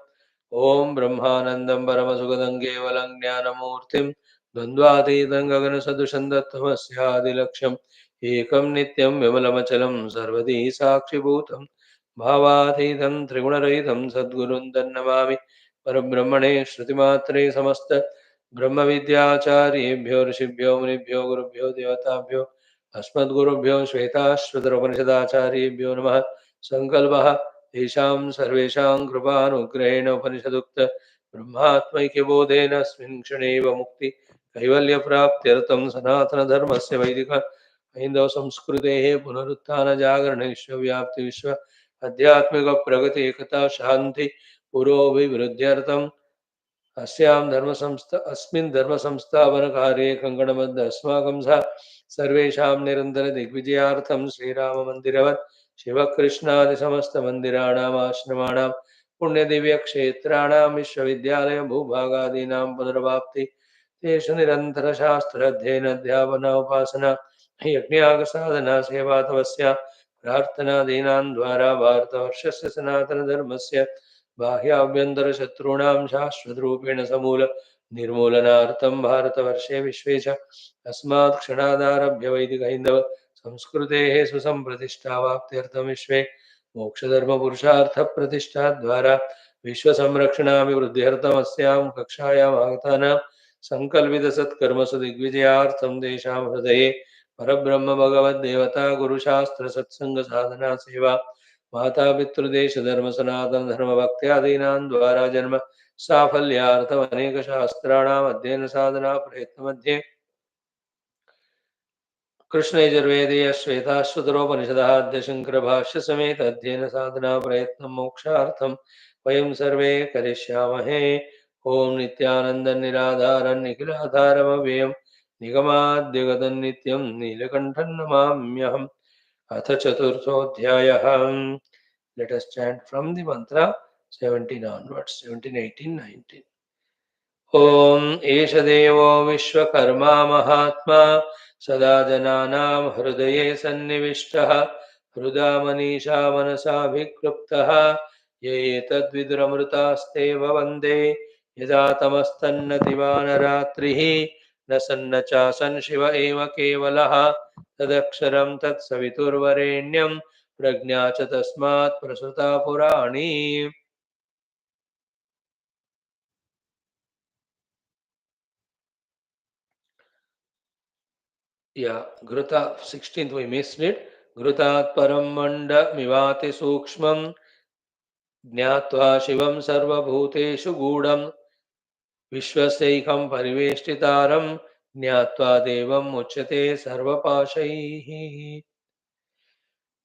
ओम ब्रह्मानंदं परमसुखदं केवलं ज्ञानमूर्तिं द्वन्द्वातीतं गगनसदृशं दत्तमस्यादिलक्ष्यम् एकं नित्यं विमलमचलं सर्वदी साक्षिभूतं भावातीतं त्रिगुणरहितं सद्गुरुं तन्नमामि परब्रह्मणे श्रुतिमात्रे समस्त ब्रह्म विद्याचार्येभ्यो ऋषिभ्यो मुनिभ्यो गुरुभ्यो देवताभ्यो अस्मद्गुरुभ्यो श्वेताश्वतरोपनिषदाचार्येभ्यो नमः संकल्पः तेषां सर्वेषां कृपानुग्रहेण उपनिषदुक्त ब्रह्मात्मैक्यबोधेन अस्मिन् क्षणे एव मुक्ति कैवल्यप्राप्त्यर्थं सनातनधर्मस्य वैदिक हैन्दव संस्कृतेः पुनरुत्थानजागरण विश्वव्याप्ति विश्व आध्यात्मिक प्रगति एकता शान्ति पुरोभिवृद्ध्यर्थं अस्मिन् धर्मसंस्थापनकार्ये कङ्कणबद्ध अस्माकं सह सर्वेषां निरन्तरदिग्विजयार्थं श्रीराममन्दिरवत् शिवकृष्णादिसमस्तमन्दिराणाम् आश्रमाणां पुण्यदिव्यक्षेत्राणां विश्वविद्यालय भूभागादीनां पुनर्वाप्ति तेषु निरन्तरशास्त्राध्ययनाध्यापना उपासना यज्ञयागसाधना सेवा तपस्या प्रार्थनादीनां द्वारा भारतवर्षस्य सनातनधर्मस्य बाह्याभ्यन्तरशत्रूणां शाश्वतरूपेण समूल निर्मूलनार्थं भारतवर्षे विश्वे च अस्मात् क्षणादारभ्य वैदिकहैन्दव संस्कृतेः सुसम्प्रतिष्ठावाप्त्यर्थं विश्वे मोक्षधर्मपुरुषार्थप्रतिष्ठाद्वारा विश्वसंरक्षणाभिवृद्ध्यर्थम् अस्यां कक्षायाम् आगतानां सङ्कल्पितसत्कर्मसु दिग्विजयार्थं तेषां हृदये परब्रह्म भगवद्देवता गुरुशास्त्रसत्सङ्गसाधना सेवा माता पितृदेश धर्म सनातन धर्म भक्त्यादीनां द्वारा जन्म साफल्यार्थम अनेक शास्त्राणाम् अध्ययन साधना प्रयत्न मध्ये कृष्ण यजुर्वेदीय श्वेताश्वतरोपनिषदः अद्य शंकर भाष्य समेत अध्ययन साधना प्रयत्न मोक्षार्थम वयं सर्वे करिष्यामहे ओम नित्यानंद निराधारं निखिलाधारमव्ययं निगमाद्यगतं नित्यं नीलकण्ठं नमाम्यहम् अथ चतुर्थोऽध्यायः. Let us chant from the mantra 17 onwards, 17, 18, 19. ॐ एष देवो विश्वकर्मा महात्मा सदा जनानां हृदये सन्निविष्टः हृदा मनीषा मनसाभिक्लुप्तः ये एतद्विदुरमृतास्तेव वन्दे यदा तमस्तन्नतिवानरात्रिः न सन्न चासन् शिव एव केवलः तदक्षरं तत्सवितुर्वरेण्यं प्रज्ञा च तस्मात् प्रसृता पुराणी. Yeah, Gruta 16th we missed it. Grutat param manda mivati sukshmam jnatva shivam sarvabhuteshu gudam vishwaseikam pariveshtitaram jnatva devam uchyate sarvapashaihi.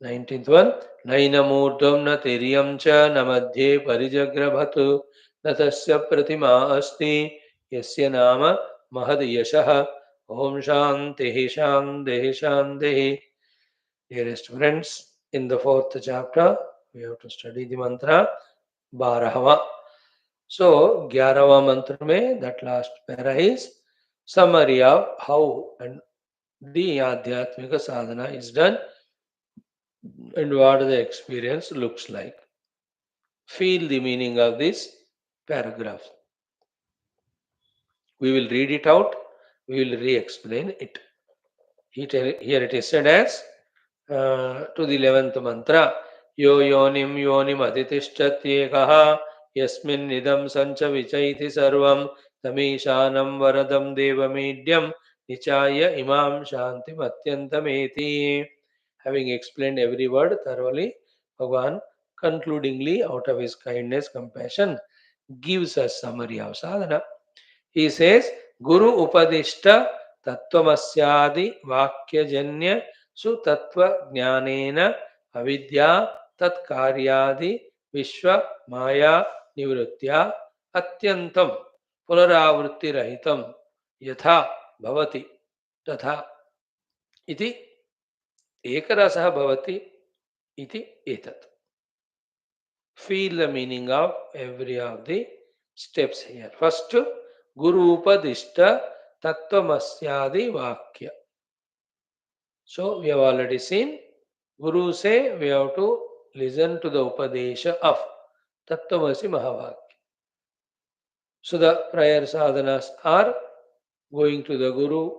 19th one. Nainamurdvam na tiryam cha na madhye parijagrabhatu na tasya pratima asti yasya nama mahad yashaha om shantihi shantihi shantihi. Dearest friends, in the fourth chapter, we have to study the mantra Barahava. So, 11वां mantra में that last para is summary of how and the adhyatmika sadhana is done and what the experience looks like. Feel the meaning of this paragraph. We will read it out, we will re-explain it. Here it is said as to the 11th mantra, Yo yonim yonim aditishchatyekaha yasmin nidam sancha vichaiti sarvam tamishanam varadam devamidhyam nichaya imam shantim atyantameti. Having explained every word thoroughly, Bhagavan concludingly, out of his kindness, compassion, gives us summary of sadhana. He says, Guru Upadishta Tattvamashyadi Vakyajanya Sutattva Jnanena Avidya Tat Karyadi Vishwa Maya Nivritya Atyantam Punaravritti Rahitam Yatha Bhavati Tatha Iti Ekarasah Bhavati Iti Etat. Feel the meaning of every of the steps here. First, Guru Upadishta Tattvamasyadi Vakya. So we have already seen Guru say we have to listen to the Upadesha of Tattvamasi Mahavakya. So the prior sadhanas are going to the Guru,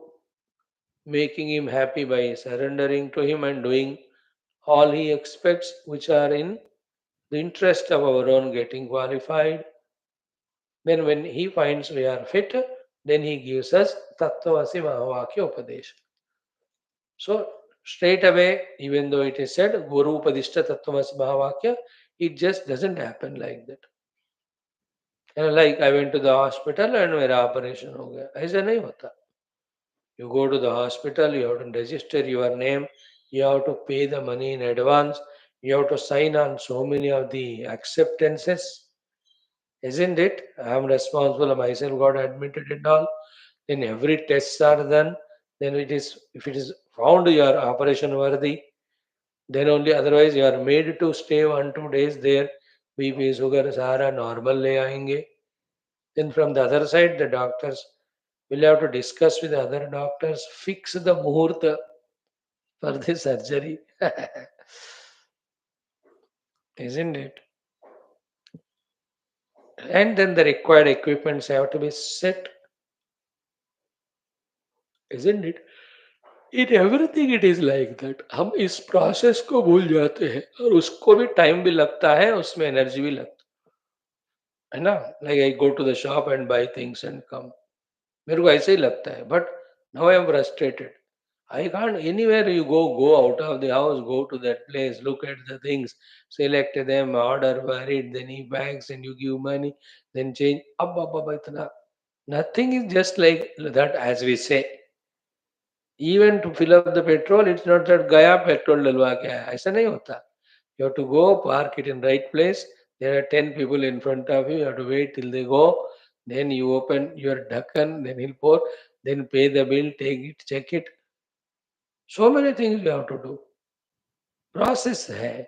making him happy by surrendering to him and doing all he expects, which are in the interest of our own getting qualified. Then when he finds we are fit, then he gives us Tattvasi Mahavakya Upadesha. So straight away, even though it is said Guru Upadishta Tattvasi Mahavakya, it just doesn't happen like that. And like I went to the hospital and मेरा operation हो गया, ऐसा नहीं होता. You go to the hospital, you have to register your name, you have to pay the money in advance, you have to sign on so many of the acceptances. Isn't it? I am responsible, myself got admitted and all. Then every tests are done. Then it is, if it is found your operation worthy, then only, otherwise you are made to stay 1-2 days there. BP, sugar, सारा normal ले आएंगे. Then from the other side, the doctors will have to discuss with the other doctors, fix the muhurta for the surgery. Isn't it? And then the required equipments have to be set. Isn't it? In everything it is like that. हम इस process को भूल जाते हैं और उसको भी time भी लगता है, उसमें एनर्जी भी लगता है ना. Like I go to the shop and buy things and come. मेरे को ऐसे ही लगता है, but now I am frustrated. I can't, anywhere you go out of the house, go to that place, look at the things, select them, order for it, then he bags and you give money, then change. Itna. Nothing is just like that, as we say. Even to fill up the petrol, it's not that gaya petrol dalwa ke aaya. ऐसा नहीं होता. You have to go park it in right place. There are 10 people in front of you. You have to wait till they go. Then you open your dhakkan. Then he'll pour. Then pay the bill. Take it. Check it. So many things you have to do. Process hai.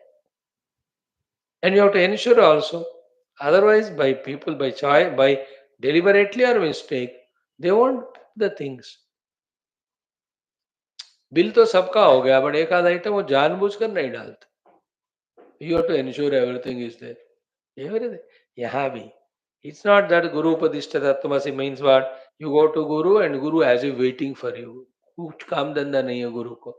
And you have to ensure also. Otherwise, by people, by choice, by deliberately or mistake, they won't the things. Bill तो सबका हो गया, but एक आध item वो जानबूझकर नहीं डालते. You have to ensure everything is there. Everything. यहाँ भी. It's not that Guru Upadishta Tattvamasi means what? You go to Guru and Guru has you waiting for you. कुछ काम धंधा नहीं है गुरु को,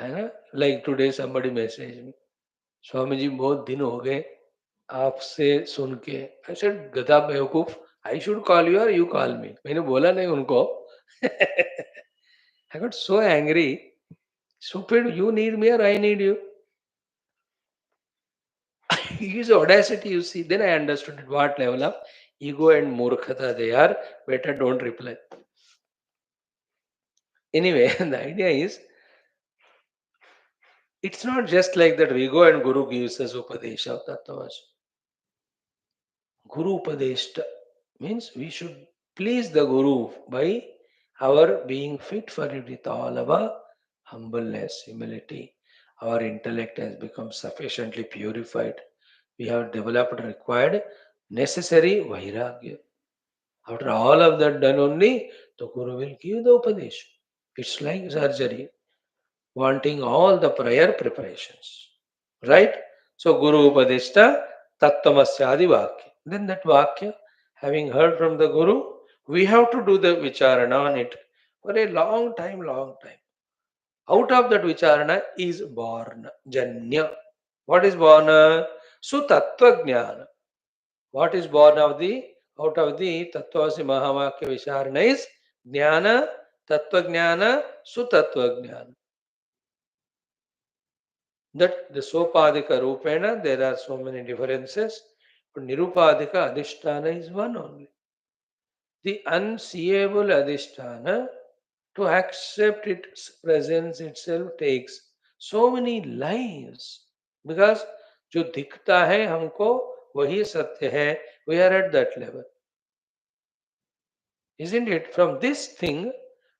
है ना. Like today somebody message me, Swami ji बहुत दिन हो गए आपसे सुन के. आई सेड गधा बेवकूफ, आई शुड कॉल यू और यू कॉल मी. मैंने बोला नहीं उनको. I got so angry. Stupid, you need me or I need you? His audacity, you see. Then I understood at what level of ego and murkhata they are. Better don't reply. Anyway, the idea is, it's not just like that we go and Guru gives us Upadesha of Tattvamasi. Guru Upadeshta means we should please the Guru by our being fit for it with all our humbleness, humility. Our intellect has become sufficiently purified. We have developed required necessary vairagya. After all of that done only, the Guru will give the Upadesh. It's like surgery, wanting all the prior preparations. Right? So Guru Upadeshta Tattvamasya Vakya. Then that Vakya, having heard from the Guru, we have to do the Vicharana on it for a long time, long time. Out of that Vicharana is born Janya. What is born? Sutattva Jnana. What is born of the out of the Tattvasi Mahavakya Vicharana is Jnana, Tattva Jnana, Sutattva Jnana. That the Sopadika Rupena, there are so many differences, but Nirupadika Adhisthana is one only. The unseeable Adhisthana, to accept its presence itself takes so many lives. Because जो दिखता है हमको वही सत्य है. We are at that level. Isn't it? From this thing,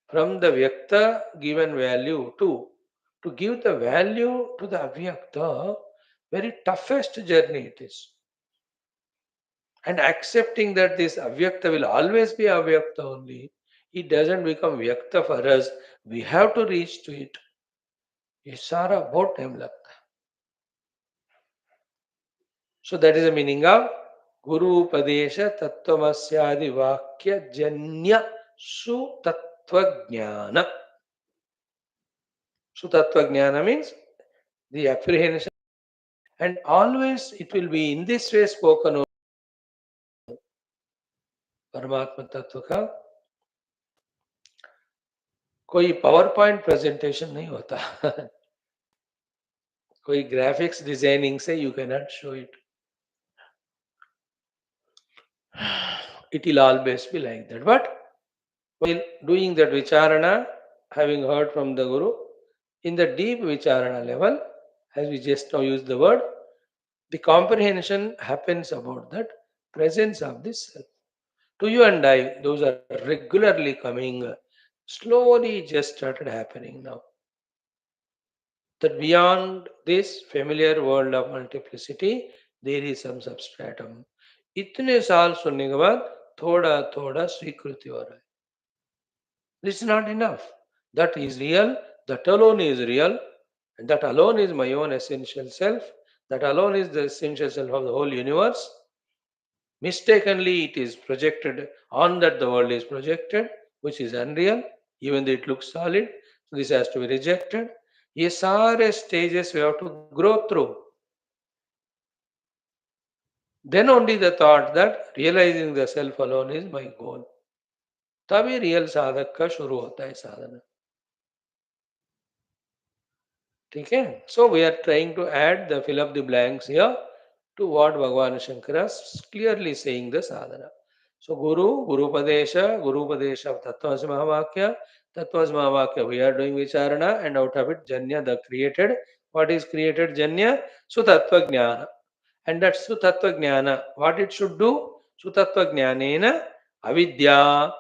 from the Vyakta given value to give the value to the Avyakta, very toughest journey it is. And accepting that this Avyakta will always be Avyakta only, it doesn't become Vyakta for us. We have to reach to it. ये सारा बहुत time लगता है. So that is the meaning of Guru Upadesha Tattvamasya Vakya Janya Sutattva Jnana. Sutattva Jnana means the apprehension, and always it will be in this way spoken of परमात्मा तत्व का. कोई power point presentation नहीं होता. कोई graphics designing से you can not show it. It will always be like that. But while doing that vicharana, having heard from the Guru, in the deep vicharana level, as we just now used the word, the comprehension happens about that presence of this self. To you and I, those are regularly coming, slowly just started happening now. That beyond this familiar world of multiplicity, there is some substratum. इतने साल सुनने के बाद थोड़ा थोड़ा स्वीकृति हो रहा है. This is not enough. That is real. That alone is real. And that alone is my own essential self. That alone is the essential self of the whole universe. Mistakenly, it is projected on that the world is projected, which is unreal, even though it looks solid. So this has to be rejected. ये सारे stages we have to grow through. Then only the thought that realizing the self alone is my goal. तभी real साधक का शुरू होता है साधना. ठीक है. So we are trying to add the fill up the blanks here to what Bhagavan Shankara is clearly saying the sadhana. So Guru Padesha of Tattvamasi Mahavakya, Tattvamasi Mahavakya, we are doing Vicharana, and out of it Janya, the created. What is created Janya? Sutattva Jnana. And that Sutattva Jnana, what it should do? Sutattva Jnanena Avidya,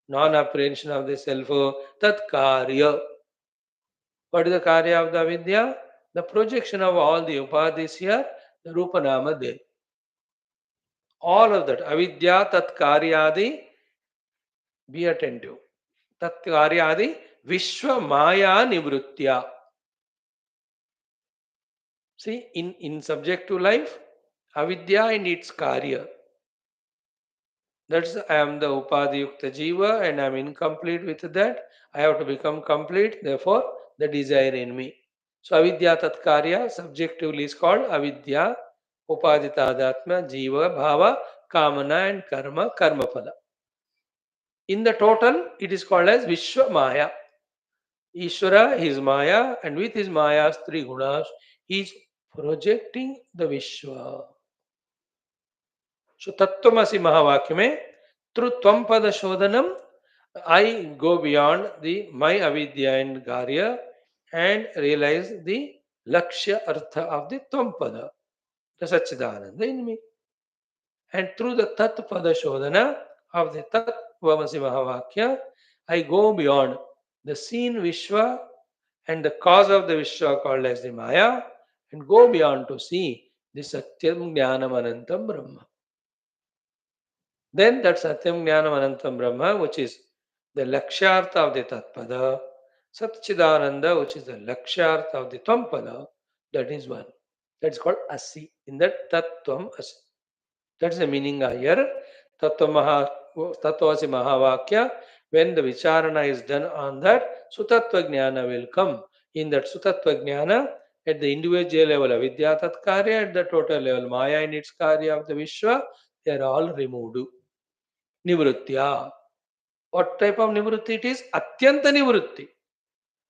non-apprehension of the self, Tat Karya. What is the Karya of the Avidya? The projection of all the upadhis here, the Rupa Nama there. All of that. Avidya tat karyadi, be attentive. Tat karyadi vishwa maya nivritya. See, in subjective life, avidya and its karya. That's I am the upadhi yukta jiva and I am incomplete with that. I have to become complete. Therefore, the desire in me. So avidya tatkarya subjectively is called avidya, upaditadatma, jiva, bhava, kamana and karma, karma phala. In the total, it is called as Vishwa Maya. Ishvara, his Maya, and with his Maya's three gunas, he is projecting the Vishwa. So Tattvamasi Mahavakya mein, through Tvam Shodhanam, I go beyond the my avidya and garya and realize the lakshya artha of the Tvam the Satchidananda in me. And through the Tat Pada Shodhana of the Tat Vamasi Mahavakya, I go beyond the seen Vishwa and the cause of the Vishwa called as the Maya and go beyond to see the Satyam Jnanam Anantam Brahma. Then that Satyam Jnanam Anantam Brahma, which is the Lakshartha of the Tatpada, Satchidananda, which is the Lakshartha of the Thampada, that is one. That's called Asi. In that Tattvam Asi. That's the meaning here. Tattvasi Mahavakya. When the Vicharana is done on that, Sutattva Jnana will come. In that Sutattva Jnana, at the individual level of Vidya Tatkarya, at the total level Maya and its Karya of the Vishwa, they are all removed. Nivritya. What type of Nivritti it is? Atyanta Nivritti.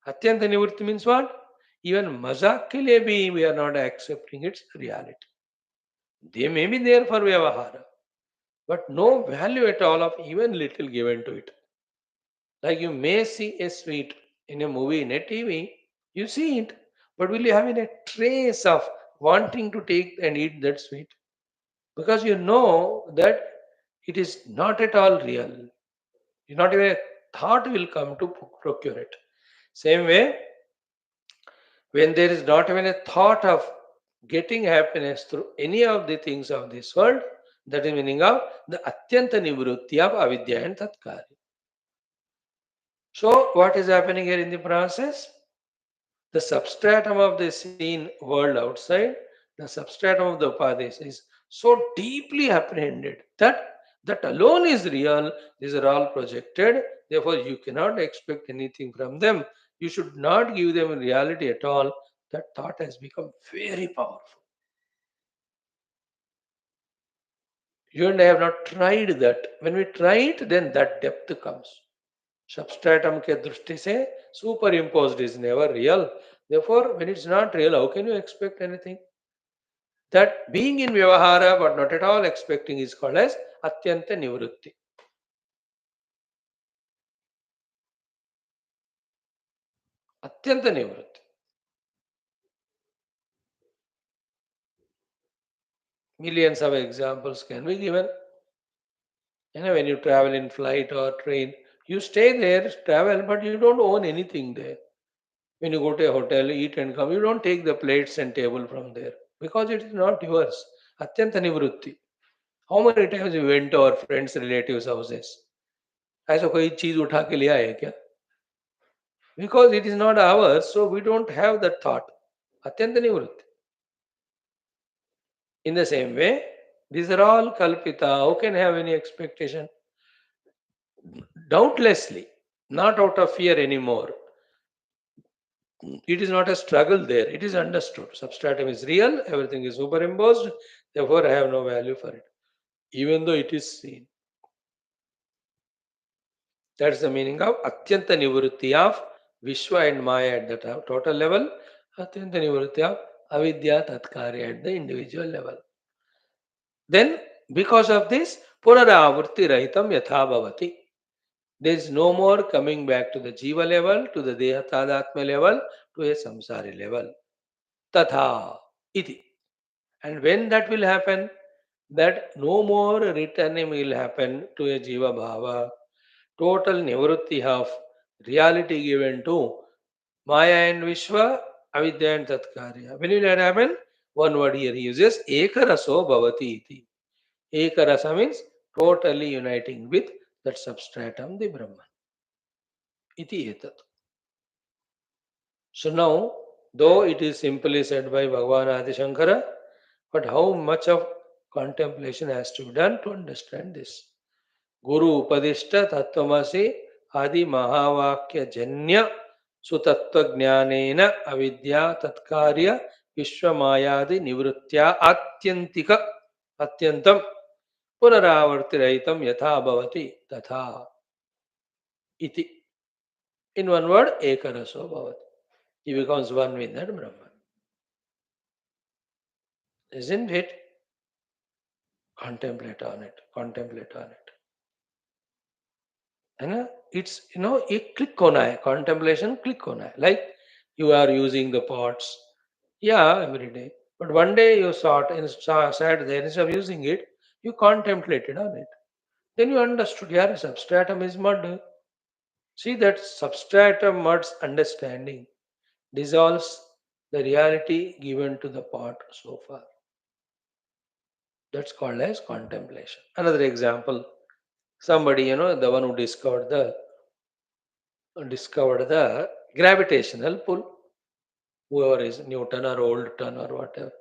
Atyanta Nivritti means what? Even mazak ke liye bhi we are not accepting its reality. They may be there for Vyavahara, but no value at all of even little given to it. Like you may see a sweet in a movie, in a TV, you see it, but will you have a trace of wanting to take and eat that sweet? Because you know that it is not at all real. Not even a thought will come to procure it. Same way, when there is not even a thought of getting happiness through any of the things of this world, that is meaning of the atyanta nivrutti of avidya and tatkari. So, what is happening here in the process? The substratum of the seen world outside, the substratum of the upadhis is so deeply apprehended that alone is real. These are all projected. Therefore, you cannot expect anything from them. You should not give them reality at all. That thought has become very powerful. You and I have not tried that. When we try it, then that depth comes. Substratum ke drushti se superimposed is never real. Therefore, when it's not real, how can you expect anything? That being in Vyavahara but not at all expecting is called as Atyanta Nivrutti. Atyanta Nivrutti. Millions of examples can be given. When you travel in flight or train, you stay there, travel, but you don't own anything there. When you go to a hotel, eat and come, you don't take the plates and table from there because it is not yours. Atyanta Nivrutti. How many times we went to our friends, relatives' houses? ऐसा कोई चीज उठा के ले आए क्या? Because it is not ours, so we don't have that thought. Atyanta nivrutti. In the same way, these are all kalpita. How can have any expectation? Doubtlessly, not out of fear anymore. It is not a struggle there. It is understood. Substratum is real. Everything is superimposed. Therefore, I have no value for it, even though it is seen. That's the meaning of Atyanta Nivrutti of Vishwa and Maya at the total level, Atyanta Nivrutti of Avidya Tatkarya at the individual level. Then, because of this, Punaravurti Rahitam Yatha Bhavati. There is no more coming back to the Jiva level, to the Deha Tadatma level, to a Samsari level. Tatha iti. And when that will happen, that no more returning will happen to a Jiva Bhava. Total nivrutti of reality given to Maya and Vishwa avidya and tatkarya. When will that happen? One word here he uses ekaraso bhavati iti. Ekarasa means totally uniting with that substratum, the Brahman. Iti etat. So now, though it is simply said by Bhagavan Adi Shankara, but how much of contemplation has to be done to understand this? Guru Upadishta Tattvamasi Adi Mahavakya Janya Sutattva Jnanena Avidya Tatkarya Vishwamayadi Nivritya Atyantika Atyantam Punaravartirahitam Yatha Bhavati Tatha Iti. In one word, Ekaraso Bhavati. He becomes one with that Brahman. Isn't it? Contemplate on it. Contemplate on it. है ना? It's एक click होना है. Contemplation click होना है. Like you are using the pots. Yeah, every day. But one day you sat there instead of using it, you contemplated on it. Then you understood, yeah, substratum is mud. See that substratum mud's understanding dissolves the reality given to the pot so far. That's called as contemplation. Another example, somebody, the one who discovered the gravitational pull, whoever is Newton or Oldton or whatever.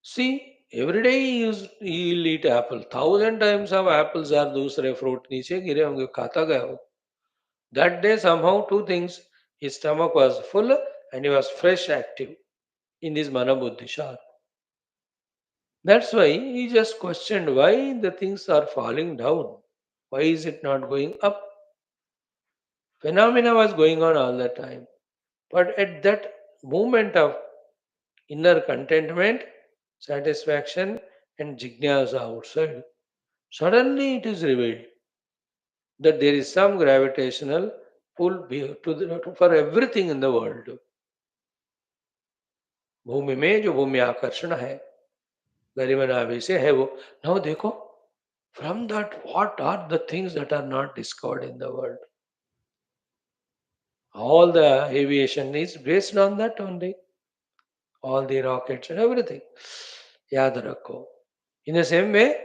See, every day he'll eat apple. 1,000 times of apples are दूसरे fruit नीचे गिरे होंगे खाता गया हो. That day somehow two things: his stomach was full and he was fresh, active in his mana buddhi sharp. That's why he just questioned why the things are falling down. Why is it not going up? Phenomena was going on all the time. But at that moment of inner contentment, satisfaction, and jignasa outside, suddenly it is revealed that there is some gravitational pull for everything in the world. भूमि में जो भूमि आकर्षण है गरिमनाभि से है वो. Now देखो, from that what are the things that are not discovered in the world? All the aviation is based on that only. All the rockets and everything. याद रखो. In the same way,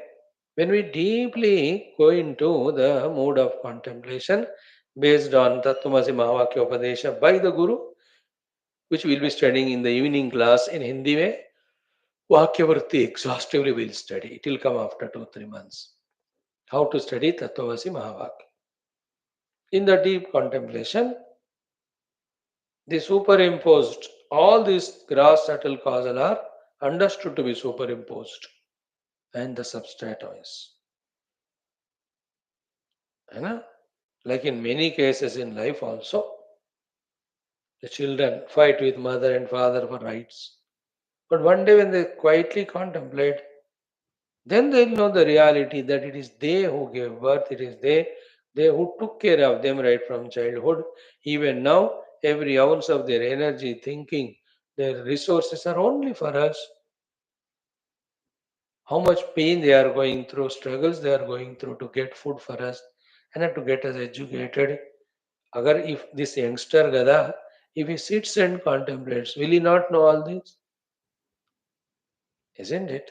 when we deeply go into the mood of contemplation based on Tattvamasi Mahavakya Upadesha by the Guru, which we'll be studying in the evening class in Hindi way, Vakyavarti exhaustively we'll study. It will come after 2-3 months. How to study Tattvamasi Mahavakya. In the deep contemplation, the superimposed, all these gross subtle causal are understood to be superimposed and the substratum is. Like in many cases in life also, the children fight with mother and father for rights. But one day when they quietly contemplate, then they'll know the reality that it is they who gave birth, it is they who took care of them right from childhood. Even now, every ounce of their energy, thinking, their resources are only for us. How much pain they are going through, struggles they are going through to get food for us and to get us educated. Agar if this youngster Gada, if he sits and contemplates, will he not know all this? Isn't it?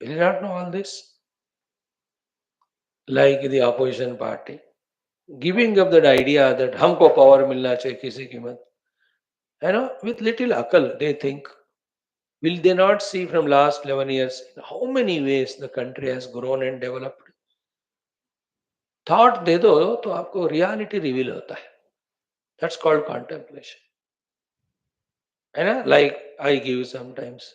Will he not know all this? Like the opposition party, giving up that idea that हमको power मिलना चाहिए किसी कीमत. With little akal, they think, will they not see from last 11 years how many ways the country has grown and developed? Thought दे दो तो आपको reality reveal होता है. That's called contemplation. Like I give sometimes.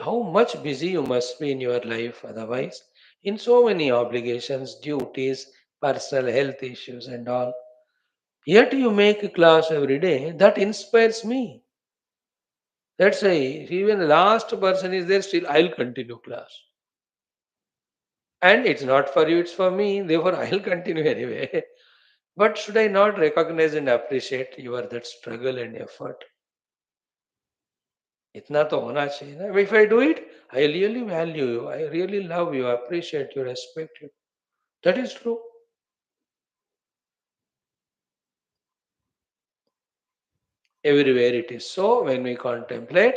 How much busy you must be in your life otherwise, in so many obligations, duties, personal health issues, and all. Yet you make a class every day. That inspires me. That's why even the last person is there, still I'll continue class. And it's not for you, it's for me. Therefore, I'll continue anyway. But should I not recognize and appreciate your that struggle and effort? इतना तो होना चाहिए ना. If I do it, I really value you, I really love you, appreciate you, respect you. That is true. Everywhere it is so. When we contemplate,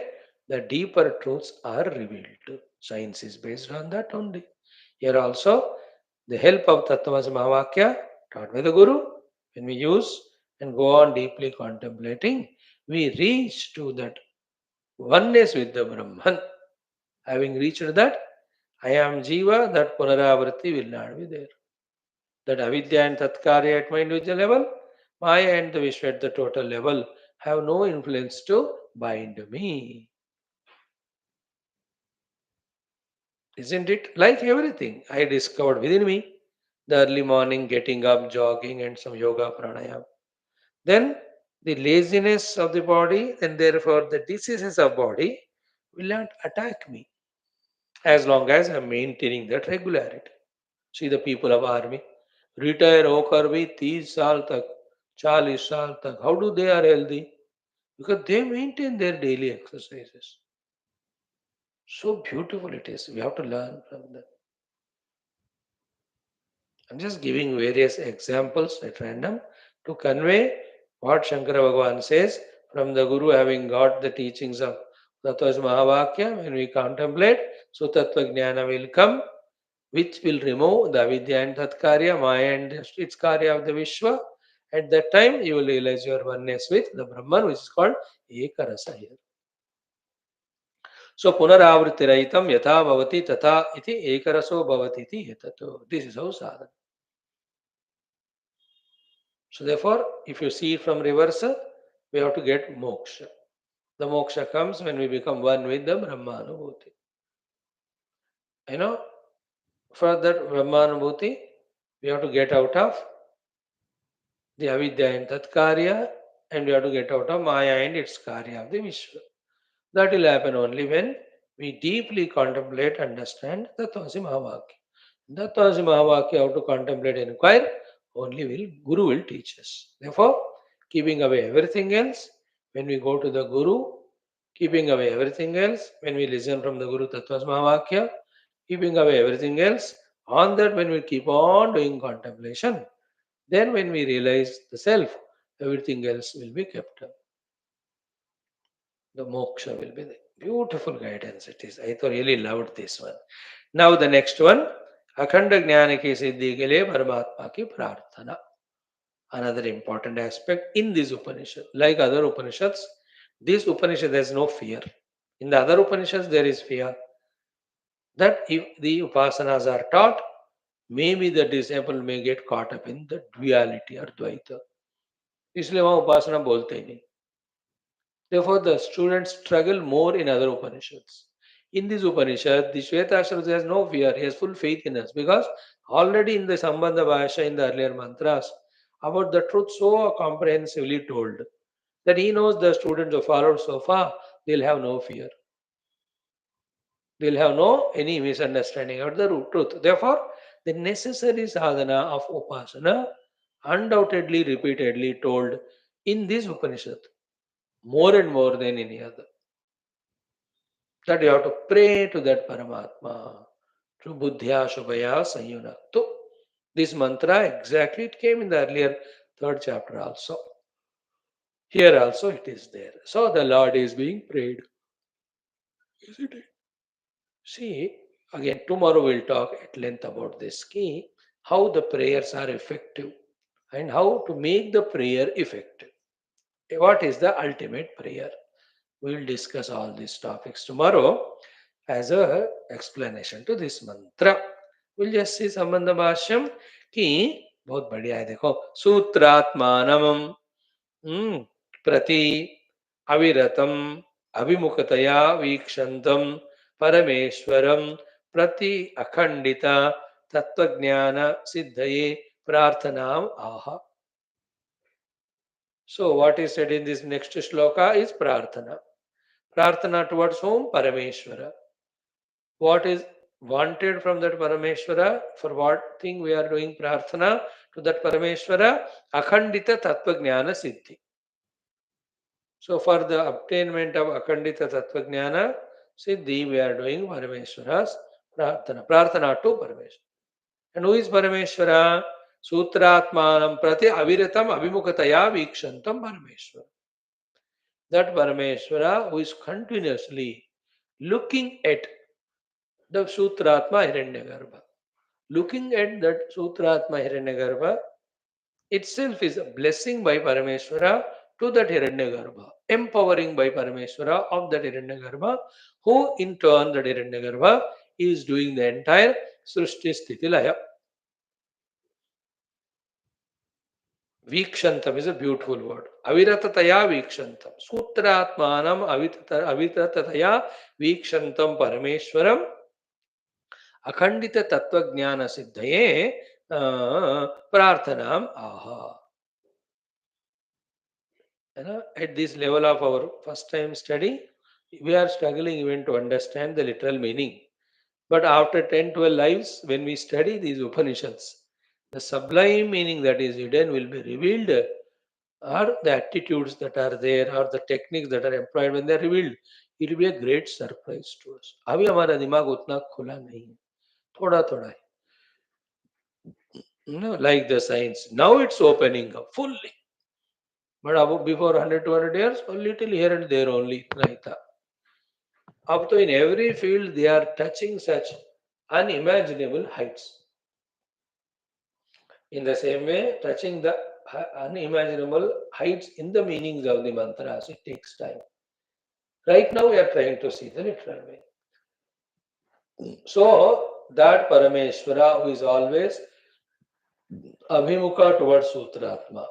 the deeper truths are revealed. Science is based on that only. Here also, the help of Tattvamasi Mahavakya taught by the Guru, when we use and go on deeply contemplating, we reach to that oneness with the Brahman. Having reached that, I am Jiva, that Punaravriti will not be there. That avidya and tatkarya at my individual level, Maya and the Vishwa at the total level have no influence to bind me. Isn't it? Like everything I discovered within me, the early morning getting up, jogging, and some yoga pranayama. Then the laziness of the body, and therefore the diseases of body will not attack me as long as I am maintaining that regularity. See the people of army, retire होकर भी 30 साल तक 40 साल तक, how do they are healthy? Because they maintain their daily exercises. So beautiful it is. We have to learn from them. I'm just giving various examples at random to convey what Shankara Bhagavan says from the Guru, having got the teachings of Tattvas Mahavakya. When we contemplate, so Tattva Jnana will come, which will remove the avidya and tatkarya, maya and its karya of the Vishwa. At that time, you will realize your oneness with the Brahman, which is called Ekarasa here. So punaravrittirahitam yatha bhavati tatha iti ekaraso bhavati iti yatato. This is how sadhana. So therefore, if you see it from reverse, we have to get moksha. The moksha comes when we become one with the Brahmanubhuti. You know, for that Brahmanubhuti, we have to get out of the avidya and tatkarya, and we have to get out of maya and its karya of the Vishwa. That will happen only when we deeply contemplate, understand the Tattvamasi Mahavakya. The Tattvamasi Mahavakya, how to contemplate and inquire, only Guru will teach us. Therefore, keeping away everything else, when we go to the Guru, keeping away everything else, when we listen from the Guru Tattvamasi Mahavakya, keeping away everything else, on that when we keep on doing contemplation, then when we realize the self, everything else will be kept up. The moksha will be there. Beautiful guidance it is. I really loved this one. Now the next one, Akhanda Jnana ki Siddhi ke liye Paramatma ki Prarthana. Another important aspect in this Upanishad. Like other Upanishads, this Upanishad has no fear. In the other Upanishads, there is fear. That if the Upasanas are taught, maybe the disciple may get caught up in the duality or Dvaita. इसलिए वहाँ उपासना बोलते ही नहीं. Therefore, the students struggle more in other Upanishads. In this Upanishad, the Shwethashwathara has no fear. He has full faith in us because already in the Sambandha Bhasha, in the earlier mantras, about the truth so comprehensively told that he knows the students who followed so far, they'll have no fear. They'll have no any misunderstanding of the truth. Therefore, the necessary sadhana of upasana undoubtedly repeatedly told in this Upanishad more and more than any other. That you have to pray to that Paramatma. To Buddhya Shubhaya Sanyunaktu. This mantra exactly it came in the earlier third chapter also. Here also it is there. So the Lord is being prayed. Isn't it? See, again tomorrow we'll talk at length about this key, how the prayers are effective and how to make the prayer effective. What is the ultimate prayer? We will discuss all these topics tomorrow as a explanation to this mantra. We'll just see संबंध भाष्यम कि बहुत बढ़िया है. देखो सूत्रात्मानम प्रति अविरतम अभिमुखतया वीक्षन्तम परमेश्वरम प्रति अखंडित तत्वज्ञान सिद्धये प्रार्थनाम आह. So what is said in this next shloka is prarthana. Prarthana towards whom? Parameshwara. What is wanted from that Parameshwara? For what thing we are doing prarthana to that Parameshwara? Akhandita Tattva Jnana Siddhi. So for the obtainment of Akhandita Tattva Jnana Siddhi, we are doing Parameshwara's prarthana. Prarthana to Parameshwara. And who is Parameshwara? Sutratmanam prati aviratam abhimukataya vikshantam Parameshwara. That Parameshwara who is continuously looking at the Sutratma Hiranyagarbha. Looking at that Sutratma Hiranyagarbha itself is a blessing by Parameshwara to that Hiranyagarbha, empowering by Parameshwara of that Hiranyagarbha, who in turn that Hiranyagarbha is doing the entire Srishti Sthiti Laya. Vikshantam is a beautiful word. Aviratataya Vikshantam. Sutratmanam aviratataya Vikshantam Parameshwaram Akhandita Tattva Jnana Siddhaye Prarthanam Aha. At this level of our first time study, we are struggling even to understand the literal meaning. But after 10-12 lives, when we study these Upanishads, the sublime meaning that is hidden will be revealed, or the attitudes that are there, or the techniques that are employed when they are revealed. It will be a great surprise to us. अभी हमारा दिमाग उतना खुला नहीं है, थोड़ा थोड़ा है. Like the science. Now it's opening up fully. But before 100, 200 years, a little here and there only. Like that. Up to in every field, they are touching such unimaginable heights. In the same way, touching the unimaginable heights in the meanings of the mantras, it takes time. Right now, we are trying to see the literal meaning. So, that Parameshwara who is always Abhimukha towards Sutratma,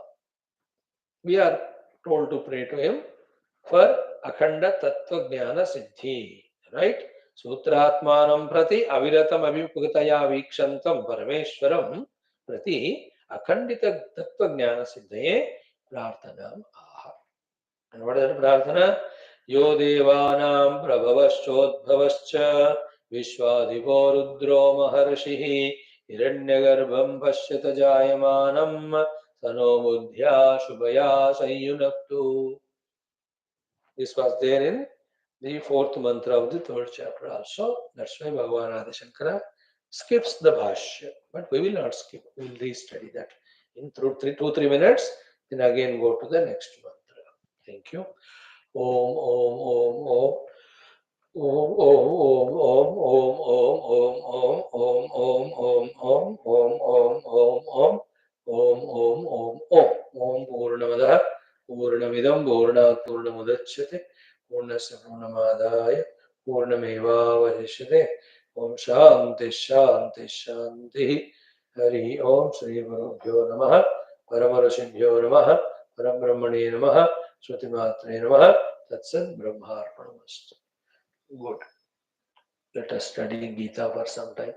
we are told to pray to him for Akhanda Tattva Jnana Siddhi. Right? Sutratmanam prati aviratam abhimukhataya vikshantam Parameshwaram prati Akhandita Tattva Jnana Siddhaye Prarthanam Aha. And what is the Prarthana? Yo Devanam Prabhavaschodbhavascha Vishwadhipo Rudro Maharshihi Hiranyagarbham Pashyata Jayamanam Sano Buddhya Shubhaya Sanyunaktu. This was there in the fourth mantra of the third chapter also. That's why Bhagavan Adi Shankara skips the Bhashyam. But we will not skip. We will restudy that in 2-3 minutes. Then again go to the next mantra. Thank you. Om Om Om Om. Om Om Om Om Om Om Om Om Om Om Om Om Om Om Om Om Om Om Om Purnamadaha Purnamidam Purnat Purnamudachyate Purnasya Purnamadaya Purnamevavahishate Om Shanti Shanti Shanti Hari Om Shri Gurubhyo Namaha Paramarashibhyo Namaha Parabrahmane Namaha SHRUTI Namaha Tatsat Brahmarpanamastu. Good. Let us study Gita for some time.